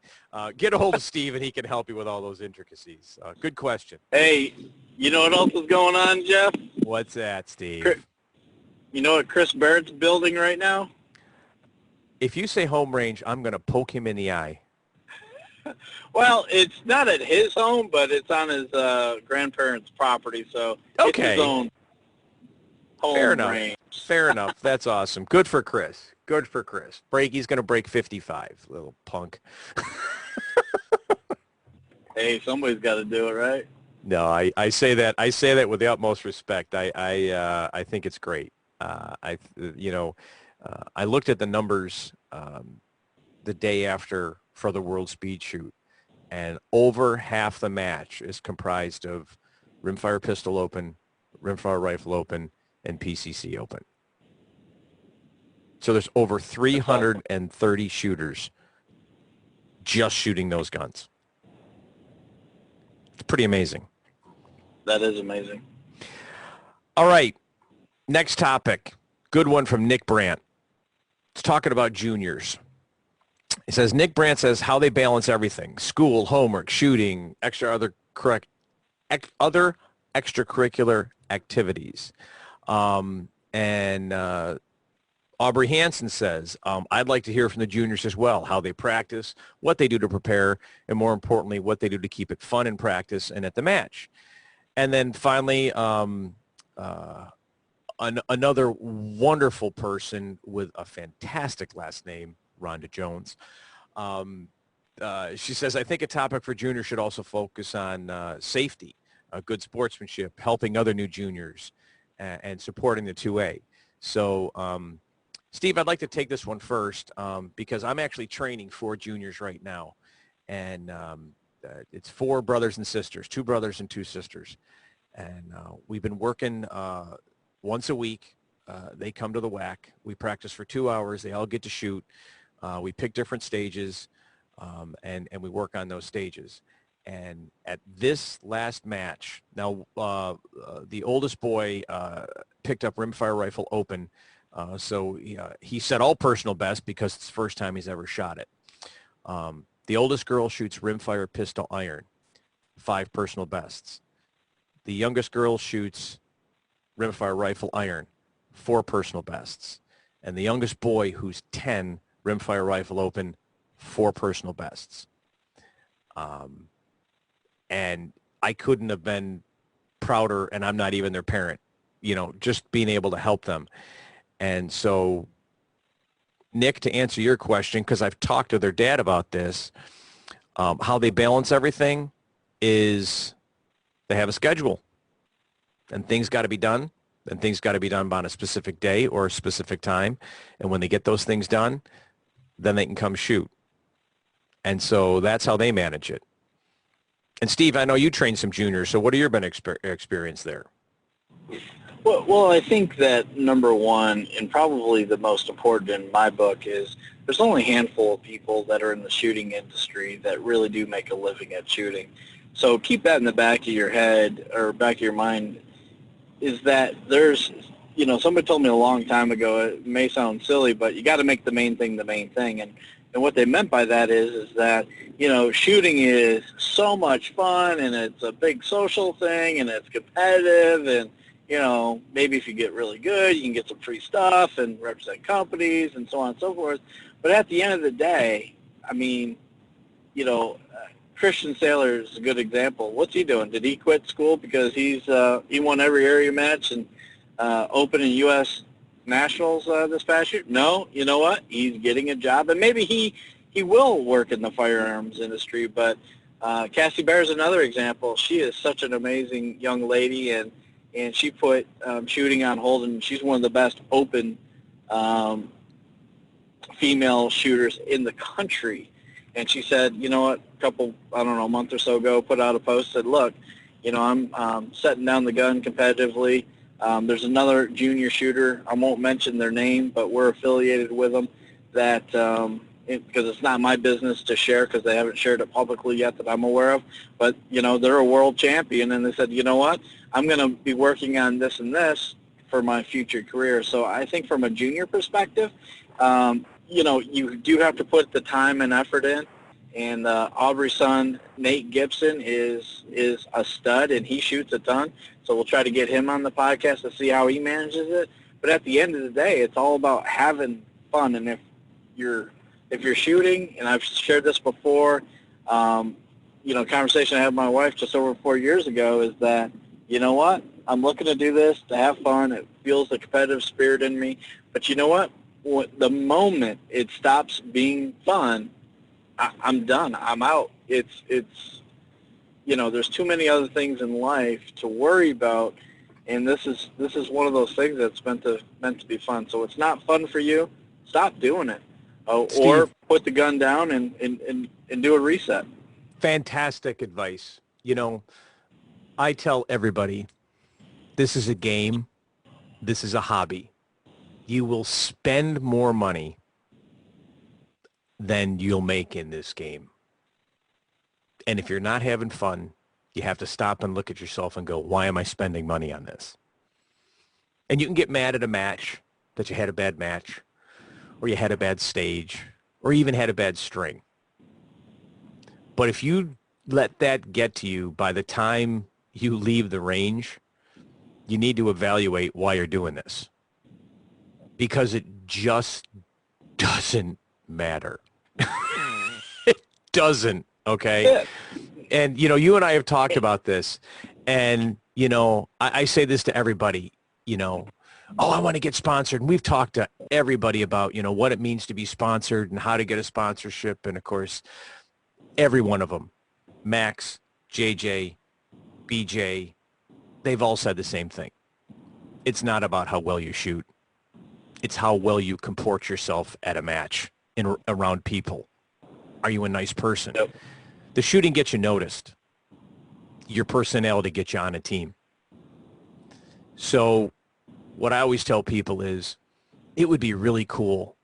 Get a hold of Steve, and he can help you with all those intricacies. Good question. Hey, you know what else is going on, Jeff? What's that, Steve? You know what Chris Barrett's building right now? If you say home range, I'm going to poke him in the eye. Well, it's not at his home, but it's on his grandparents' property, so it's his own home range. Fair enough. That's awesome. Good for Chris. He's going to break 55, little punk. Hey, somebody's got to do it, right? No, I say that with the utmost respect. I think it's great. I looked at the numbers the day after for the World Speed Shoot, and over half the match is comprised of rimfire pistol open, rimfire rifle open, and PCC open. So there's over 330 shooters just shooting those guns. It's pretty amazing. That is amazing. All right, next topic. Good one from Nick Brandt. It's talking about juniors. He says, Nick Brandt says how they balance everything: school, homework, shooting, other extracurricular activities. And Aubrey Hansen says, I'd like to hear from the juniors as well, how they practice, what they do to prepare, and more importantly, what they do to keep it fun in practice and at the match. And then finally, another wonderful person with a fantastic last name, Rhonda Jones. She says, I think a topic for juniors should also focus on safety, good sportsmanship, helping other new juniors, and supporting the 2A. So, Steve, I'd like to take this one first because I'm actually training 4 juniors right now. And it's 4 brothers and sisters, 2 brothers and 2 sisters. And we've been working once a week. They come to the WAC. We practice for 2 hours. They all get to shoot. We pick different stages. and we work on those stages. And at this last match, now the oldest boy picked up rimfire rifle open, so he set all personal best because it's the first time he's ever shot it. The oldest girl shoots rimfire pistol iron, 5 personal bests. The youngest girl shoots rimfire rifle iron, 4 personal bests. And the youngest boy, who's 10, rimfire rifle open, 4 personal bests. And I couldn't have been prouder, and I'm not even their parent, just being able to help them. And so, Nick, to answer your question, because I've talked to their dad about this, how they balance everything is they have a schedule, and things got to be done, and things got to be done on a specific day or a specific time. And when they get those things done, then they can come shoot. And so that's how they manage it. And Steve, I know you trained some juniors, so what are your been experience there? Well, I think that number one, and probably the most important in my book, is there's only a handful of people that are in the shooting industry that really do make a living at shooting. So keep that in the back of your head or back of your mind, is that there's, somebody told me a long time ago, it may sound silly, but you got to make the main thing the main thing. And what they meant by that is that, shooting is so much fun, and it's a big social thing, and it's competitive, and, maybe if you get really good, you can get some free stuff and represent companies and so on and so forth. But at the end of the day, I mean, Christian Saylor is a good example. What's he doing? Did he quit school because he won every area match and Open in U.S. Nationals this past year? No. You know what? He's getting a job, and maybe he will work in the firearms industry. But Cassie Bear is another example. She is such an amazing young lady, and she put shooting on hold, and she's one of the best open female shooters in the country. And she said, you know what, a month or so ago, put out a post, said, look, I'm setting down the gun competitively. There's another junior shooter. I won't mention their name, but we're affiliated with them that because it's not my business to share because they haven't shared it publicly yet that I'm aware of. But, they're a world champion, and they said, you know what, I'm going to be working on this and this for my future career. So I think from a junior perspective, you do have to put the time and effort in. And Aubrey's son, Nate Gibson, is a stud, and he shoots a ton. So we'll try to get him on the podcast to see how he manages it. But at the end of the day, it's all about having fun. And if you're shooting, and I've shared this before, conversation I had with my wife just over 4 years ago is that, you know what, I'm looking to do this to have fun. It fuels the competitive spirit in me. But you know what? The moment it stops being fun, I'm done. I'm out. It's there's too many other things in life to worry about, and this is one of those things that's meant to be fun. So it's not fun for you, stop doing it, or put the gun down and do a reset. Fantastic advice. I tell everybody, this is a game. This is a hobby. You will spend more money than you'll make in this game. And if you're not having fun, you have to stop and look at yourself and go, why am I spending money on this? And you can get mad at a match that you had a bad match, or you had a bad stage, or even had a bad string. But if you let that get to you by the time you leave the range, you need to evaluate why you're doing this. Because it just doesn't matter. It doesn't, okay? Yeah. And, you and I have talked about this. And, I say this to everybody, oh, I want to get sponsored. And we've talked to everybody about, what it means to be sponsored and how to get a sponsorship. And, of course, every one of them, Max, JJ, BJ, they've all said the same thing. It's not about how well you shoot. It's how well you comport yourself at a match around people. Are you a nice person? Yep. The shooting gets you noticed. Your personality gets you on a team. So what I always tell people is it would be really cool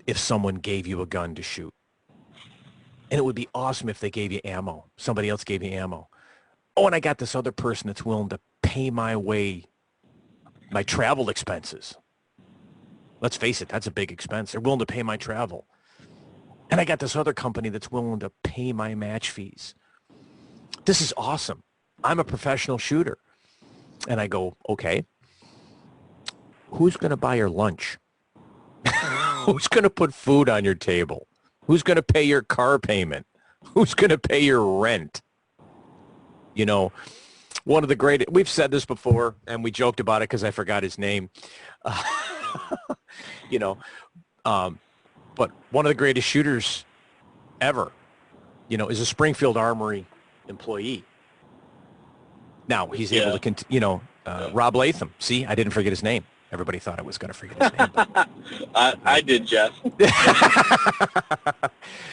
if someone gave you a gun to shoot. And it would be awesome if they gave you ammo. Somebody else gave you ammo. Oh, and I got this other person that's willing to pay my travel expenses. Let's face it, that's a big expense. They're willing to pay my travel. And I got this other company that's willing to pay my match fees. This is awesome. I'm a professional shooter. And I go, okay, who's going to buy your lunch? Who's going to put food on your table? Who's going to pay your car payment? Who's going to pay your rent? You know, one of the great, we've said this before, and we joked about it because I forgot his name. You know, but one of the greatest shooters ever, you know, is a Springfield Armory employee. Now, he's able to continue, you know, Rob Latham. See, I didn't forget his name. Everybody thought I was going to forget his name. I did, Jeff.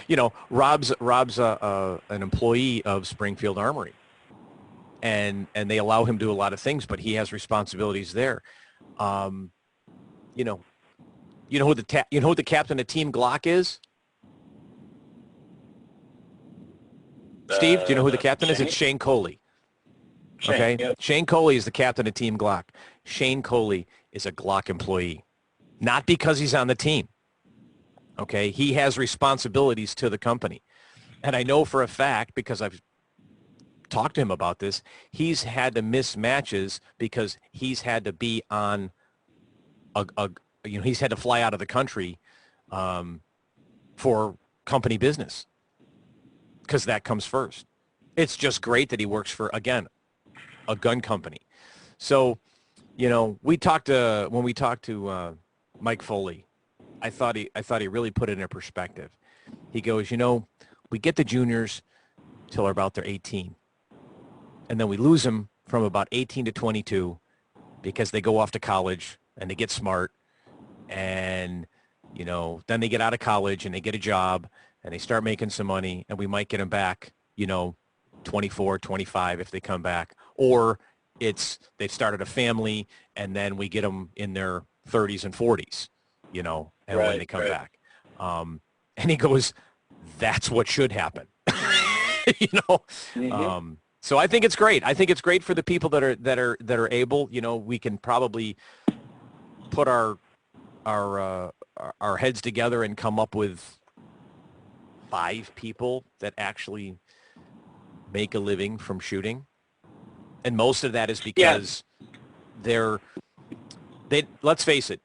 You know, Rob's an employee of Springfield Armory, and they allow him to do a lot of things, but he has responsibilities there. You know who the captain of Team Glock is? Steve, do you know who the captain is? It's Shane Coley. Okay, Yep. Shane Coley is the captain of Team Glock. Shane Coley is a Glock employee, not because he's on the team. Okay, he has responsibilities to the company, and I know for a fact because I've talked to him about this. He's had to miss matches because he's had to be on he's had to fly out of the country for company business because that comes first. It's just great that he works for, again, a gun company. So, you know, when we talked to Mike Foley, I thought he really put it in perspective. He goes, you know, we get the juniors till they're about they're 18, and then we lose them from about 18 to 22 because they go off to college and they get smart, and you know, then they get out of college and they get a job and they start making some money, and we might get them back, you know, 24, 25 if they come back, or it's they've started a family and then we get them in their 30s and 40s, you know, and when they come back. And he goes, that's what should happen. You know. Mm-hmm. So I think it's great. I think it's great for the people that are able. You know, we can probably put our heads together and come up with 5 people that actually make a living from shooting, and most of that is because let's face it,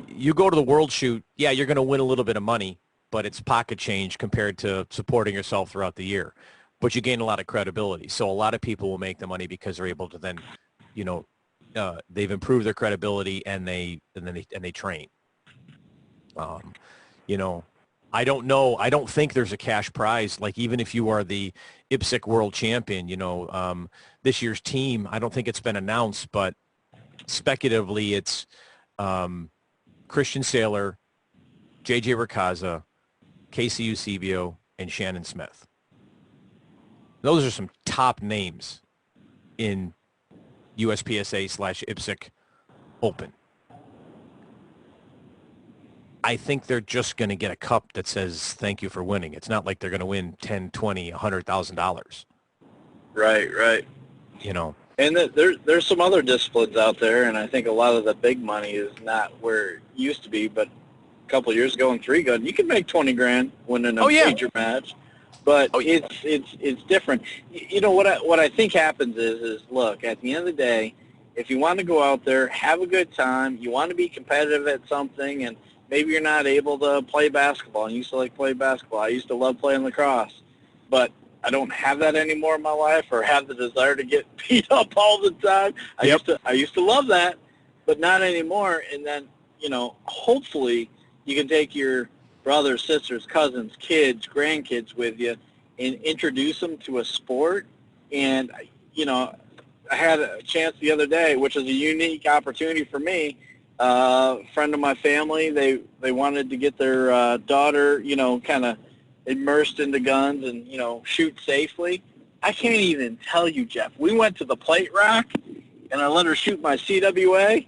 you go to the World Shoot, you're going to win a little bit of money, but it's pocket change compared to supporting yourself throughout the year. But you gain a lot of credibility. So a lot of people will make the money because they're able to then, you know, they've improved their credibility and they train. You know, I don't know. I don't think there's a cash prize. Like even if you are the IPSC world champion, you know, this year's team, I don't think it's been announced, but speculatively it's Christian Saylor, JJ Racaza, Casey Eusebio, and Shannon Smith. Those are some top names in USPSA/IPSC Open. I think they're just going to get a cup that says thank you for winning. It's not like they're going to win $10, $20, $100,000. Right. You know. And there's some other disciplines out there, and I think a lot of the big money is not where it used to be. But a couple of years ago in 3-gun, you could make $20,000 winning a major match. But it's different. You know what I think happens is look, at the end of the day, if you want to go out there, have a good time, you want to be competitive at something, and maybe you're not able to play basketball. I used to like play basketball. I used to love playing lacrosse, but I don't have that anymore in my life, or have the desire to get beat up all the time. I used to love that, but not anymore. And then, you know, hopefully you can take your brothers, sisters, cousins, kids, grandkids with you and introduce them to a sport. And, you know, I had a chance the other day, which is a unique opportunity for me. A friend of my family, they wanted to get their daughter, you know, kind of immersed into guns and, you know, shoot safely. I can't even tell you, Jeff. We went to the plate rack, and I let her shoot my CWA.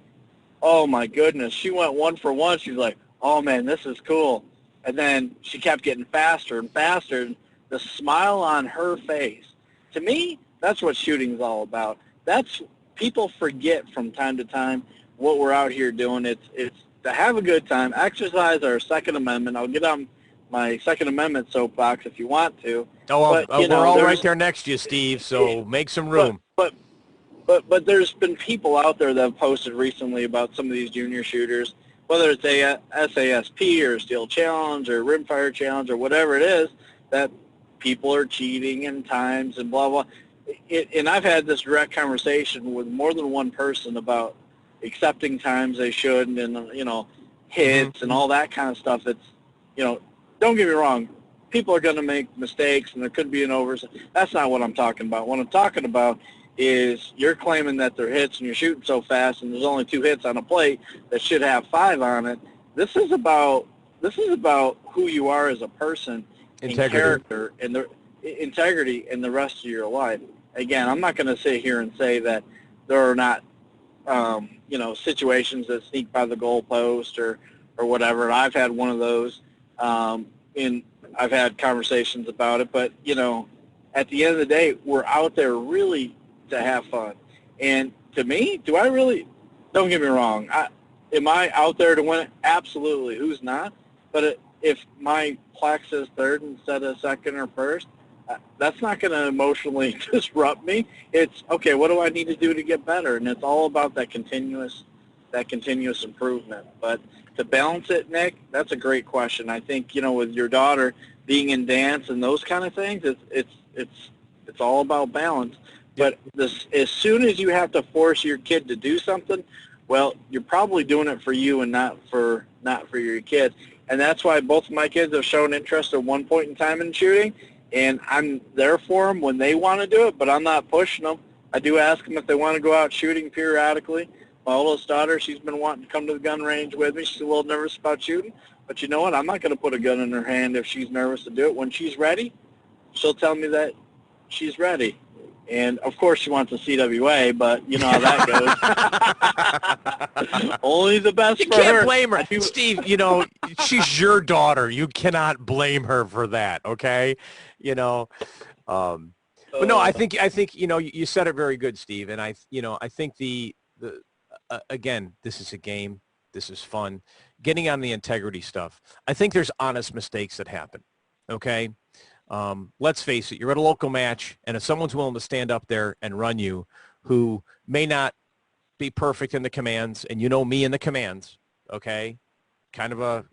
Oh, my goodness. She went 1 for 1. She's like, oh, man, this is cool. And then she kept getting faster and faster. And the smile on her face. To me, that's what shooting's all about. That's people forget from time to time what we're out here doing. It's to have a good time, exercise our Second Amendment. I'll get on my Second Amendment soapbox if you want to. Oh, well, But, you know, we're all right there next to you, Steve, so make some room. But there's been people out there that have posted recently about some of these junior shooters, whether it's a SASP or Steel Challenge or Rimfire Challenge or whatever it is, that people are cheating in times and blah, blah. And I've had this direct conversation with more than one person about accepting times they shouldn't and, you know, hits and all that kind of stuff. It's, you know, don't get me wrong. People are going to make mistakes and there could be an oversight. That's not what I'm talking about. What I'm talking about is you're claiming that they're hits and you're shooting so fast and there's only 2 hits on a plate that should have 5 on it. This is about who you are as a person, Integrity. and character, and the integrity in the rest of your life. Again, I'm not going to sit here and say that there are not you know, situations that sneak by the goalpost or whatever. I've had one of those, and I've had conversations about it. But, you know, at the end of the day, we're out there really to have fun. And to me, do I really? Don't get me wrong. Am I out there to win it? Absolutely. Who's not? But if my plaque says third instead of second or first, that's not going to emotionally disrupt me. It's, okay, what do I need to do to get better? And it's all about that continuous improvement. But to balance it, Nick, that's a great question. I think, you know, with your daughter being in dance and those kind of things, it's all about balance. But as soon as you have to force your kid to do something, well, you're probably doing it for you and not for your kid. And that's why both of my kids have shown interest at one point in time in shooting, and I'm there for them when they want to do it, but I'm not pushing them. I do ask them if they want to go out shooting periodically. My oldest daughter, she's been wanting to come to the gun range with me. She's a little nervous about shooting, but you know what? I'm not going to put a gun in her hand if she's nervous to do it. When she's ready, she'll tell me that she's ready. And, of course, she wants a CWA, but you know how that goes. Only the best for her. You can't blame her. Steve, you know, she's your daughter. You cannot blame her for that, okay? You know, but no, I think you know, you said it very good, Steve. And I think again, this is a game. This is fun. Getting on the integrity stuff. I think there's honest mistakes that happen, okay? Let's face it, you're at a local match, and if someone's willing to stand up there and run you, who may not be perfect in the commands, and you know me in the commands, okay? Kind of a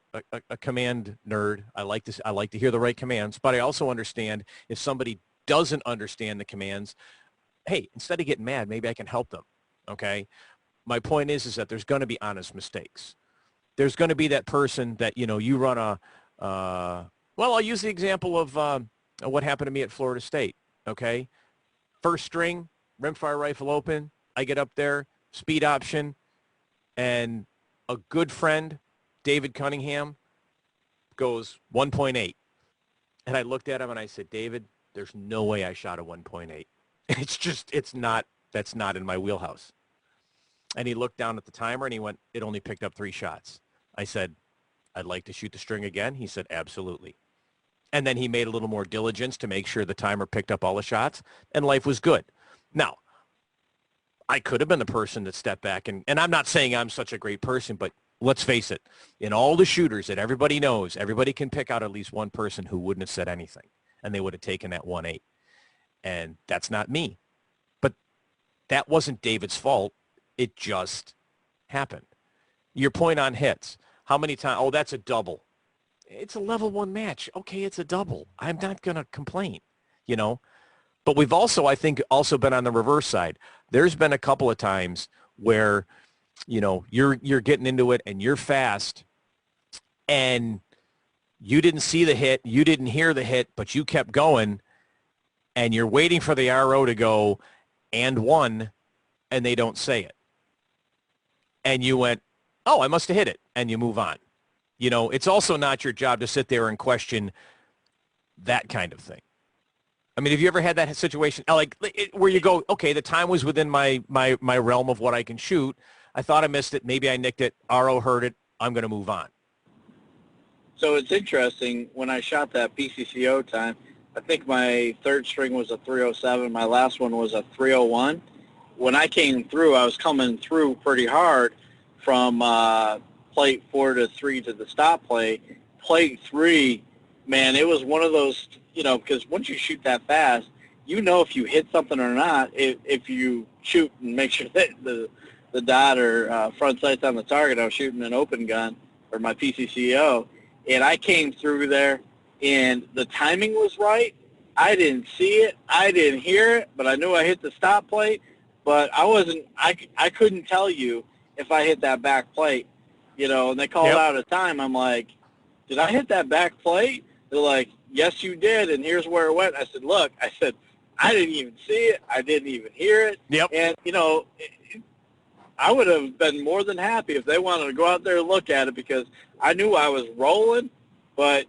command nerd. I like to hear the right commands, but I also understand if somebody doesn't understand the commands, hey, instead of getting mad, maybe I can help them, okay? My point is that there's going to be honest mistakes. There's going to be that person that, you know, you run well, I'll use the example of what happened to me at Florida State, okay? First string, rimfire rifle open. I get up there, speed option, and a good friend, David Cunningham, goes 1.8. And I looked at him and I said, David, there's no way I shot a 1.8. That's not in my wheelhouse. And he looked down at the timer and he went, it only picked up 3 shots. I said, I'd like to shoot the string again. He said, absolutely. And then he made a little more diligence to make sure the timer picked up all the shots, and life was good. Now, I could have been the person that stepped back, and I'm not saying I'm such a great person, but let's face it, in all the shooters that everybody knows, everybody can pick out at least one person who wouldn't have said anything, and they would have taken that 1.8. And that's not me. But that wasn't David's fault. It just happened. Your point on hits. How many times? Oh, that's a double. It's a level 1 match. Okay, it's a double. I'm not going to complain, you know. But we've also, I think, been on the reverse side. There's been a couple of times where, you know, you're getting into it and you're fast and you didn't see the hit, you didn't hear the hit, but you kept going and you're waiting for the RO to go and 1, and they don't say it. And you went, oh, I must have hit it, and you move on. You know, it's also not your job to sit there and question that kind of thing. I mean, have you ever had that situation, like, where you go, okay, the time was within my realm of what I can shoot. I thought I missed it. Maybe I nicked it. RO heard it. I'm going to move on. So it's interesting. When I shot that PCCO time, I think my third string was a 307. My last one was a 301. When I came through, I was coming through pretty hard from plate 4 to 3 to the stop plate. Plate 3, man, it was one of those, because once you shoot that fast, if you hit something or not. If you shoot and make sure that the dot or front sight's on the target, I was shooting an open gun or my PCCO, and I came through there, and the timing was right. I didn't see it. I didn't hear it, but I knew I hit the stop plate. But I couldn't tell you if I hit that back plate, and they called out a time. I'm like, did I hit that back plate? They're like, yes, you did, and here's where it went. I said, look, I didn't even see it. I didn't even hear it. Yep. And, I would have been more than happy if they wanted to go out there and look at it, because I knew I was rolling, but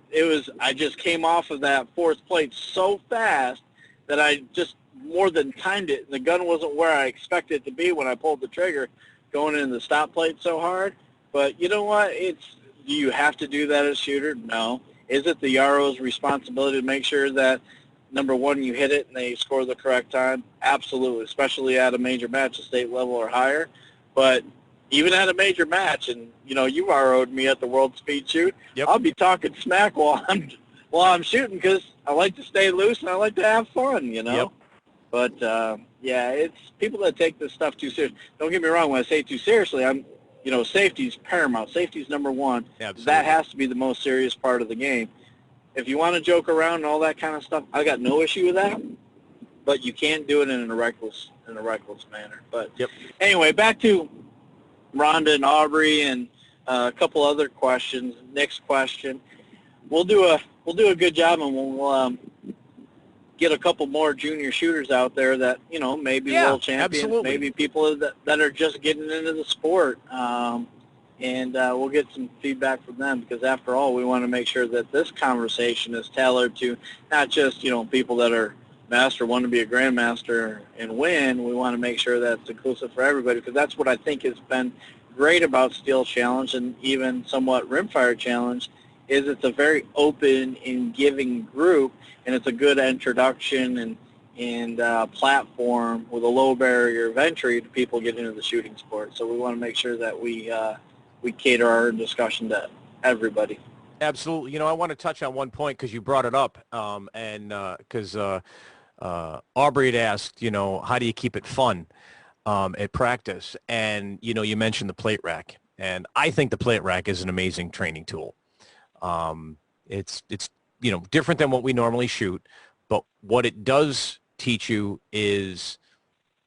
I just came off of that fourth plate so fast that I just more than timed it. The gun wasn't where I expected it to be when I pulled the trigger, going in the stop plate so hard. But you know what? Do you have to do that as a shooter? No. Is it the RO's responsibility to make sure that, number one, you hit it and they score the correct time? Absolutely, especially at a major match, a state level or higher. But even at a major match, and you RO'd me at the World Speed Shoot, I'll be talking smack while I'm shooting, because I like to stay loose and I like to have fun, Yep. But it's people that take this stuff too serious. Don't get me wrong. When I say too seriously, safety's paramount. Safety's number one. Absolutely. That has to be the most serious part of the game. If you want to joke around and all that kind of stuff, I got no issue with that. But you can't do it in a reckless manner. But anyway, back to Rhonda and Aubrey and a couple other questions. Next question, we'll do a good job, and we'll get a couple more junior shooters out there that maybe world champions, absolutely. maybe people that are just getting into the sport, and we'll get some feedback from them, because after all, we want to make sure that this conversation is tailored to not just people that are master, want to be a grandmaster and win. We want to make sure that's inclusive for everybody, because that's what I think has been great about Steel Challenge and even somewhat Rimfire Challenge, is it's a very open and giving group, and it's a good introduction and platform with a low barrier of entry to people getting into the shooting sport. So we want to make sure that we cater our discussion to everybody. Absolutely. I want to touch on one point, because you brought it up, and because Aubrey had asked, how do you keep it fun at practice? And, you mentioned the plate rack. And I think the plate rack is an amazing training tool. It's different than what we normally shoot. But what it does teach you is,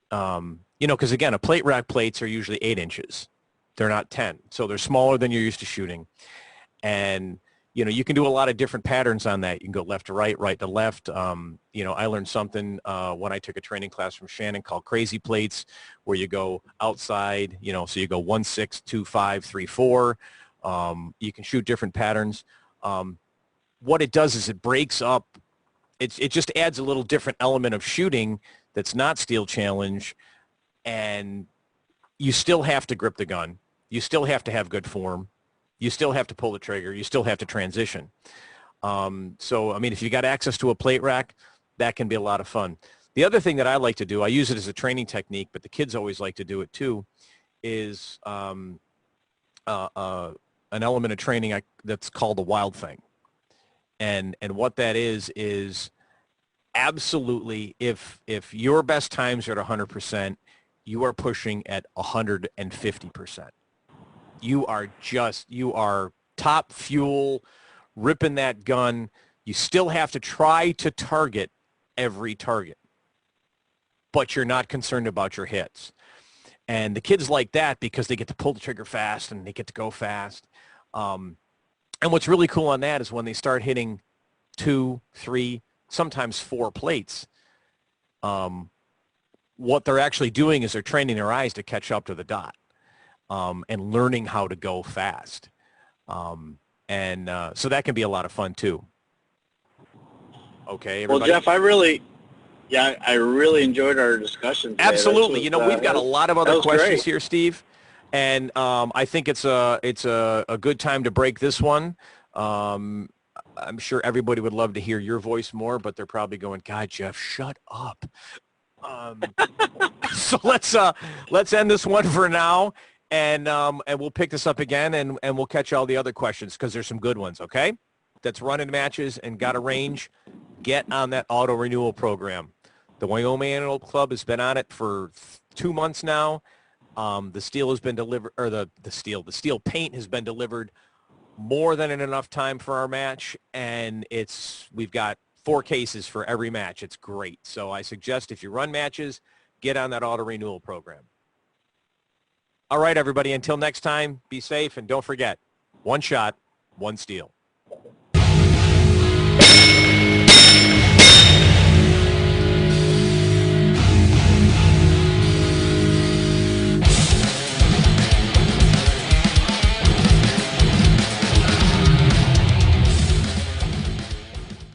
because, again, a plate rack plates are usually 8 inches. They're not 10. So they're smaller than you're used to shooting. And, you can do a lot of different patterns on that. You can go left to right, right to left. I learned something when I took a training class from Shannon called crazy plates, where you go outside, so you go 1, 6, 2, 5, 3, 4. You can shoot different patterns. What it does is it breaks up. It just adds a little different element of shooting that's not Steel Challenge, and you still have to grip the gun. You still have to have good form. You still have to pull the trigger. You still have to transition. If you got access to a plate rack, that can be a lot of fun. The other thing that I like to do, I use it as a training technique, but the kids always like to do it too, is an element of training that's called the wild thing. And what that is absolutely, if your best times are at 100%, you are pushing at 150%. You are top fuel, ripping that gun. You still have to try to target every target, but you're not concerned about your hits. And the kids like that because they get to pull the trigger fast and they get to go fast. And what's really cool on that is when they start hitting 2, 3, sometimes 4 plates, what they're actually doing is they're training their eyes to catch up to the dot. And learning how to go fast. So that can be a lot of fun too. Okay, everybody? Well, Jeff, I really enjoyed our discussion today. Absolutely. We've got a lot of other questions great. here, Steve. And I think it's a good time to break this one. I'm sure everybody would love to hear your voice more, but they're probably going, God, Jeff, shut up. Um, so let's end this one for now, and we'll pick this up again, and we'll catch all the other questions because there's some good ones. Okay, that's running matches and got a range. Get on that auto renewal program. The Wyoming Animal Club has been on it for 2 months now. The steel has been delivered, or the steel paint has been delivered more than in enough time for our match, and we've got 4 cases for every match. It's great. So I suggest if you run matches, get on that auto renewal program. All right, everybody, until next time, be safe, and don't forget, one shot, one steel.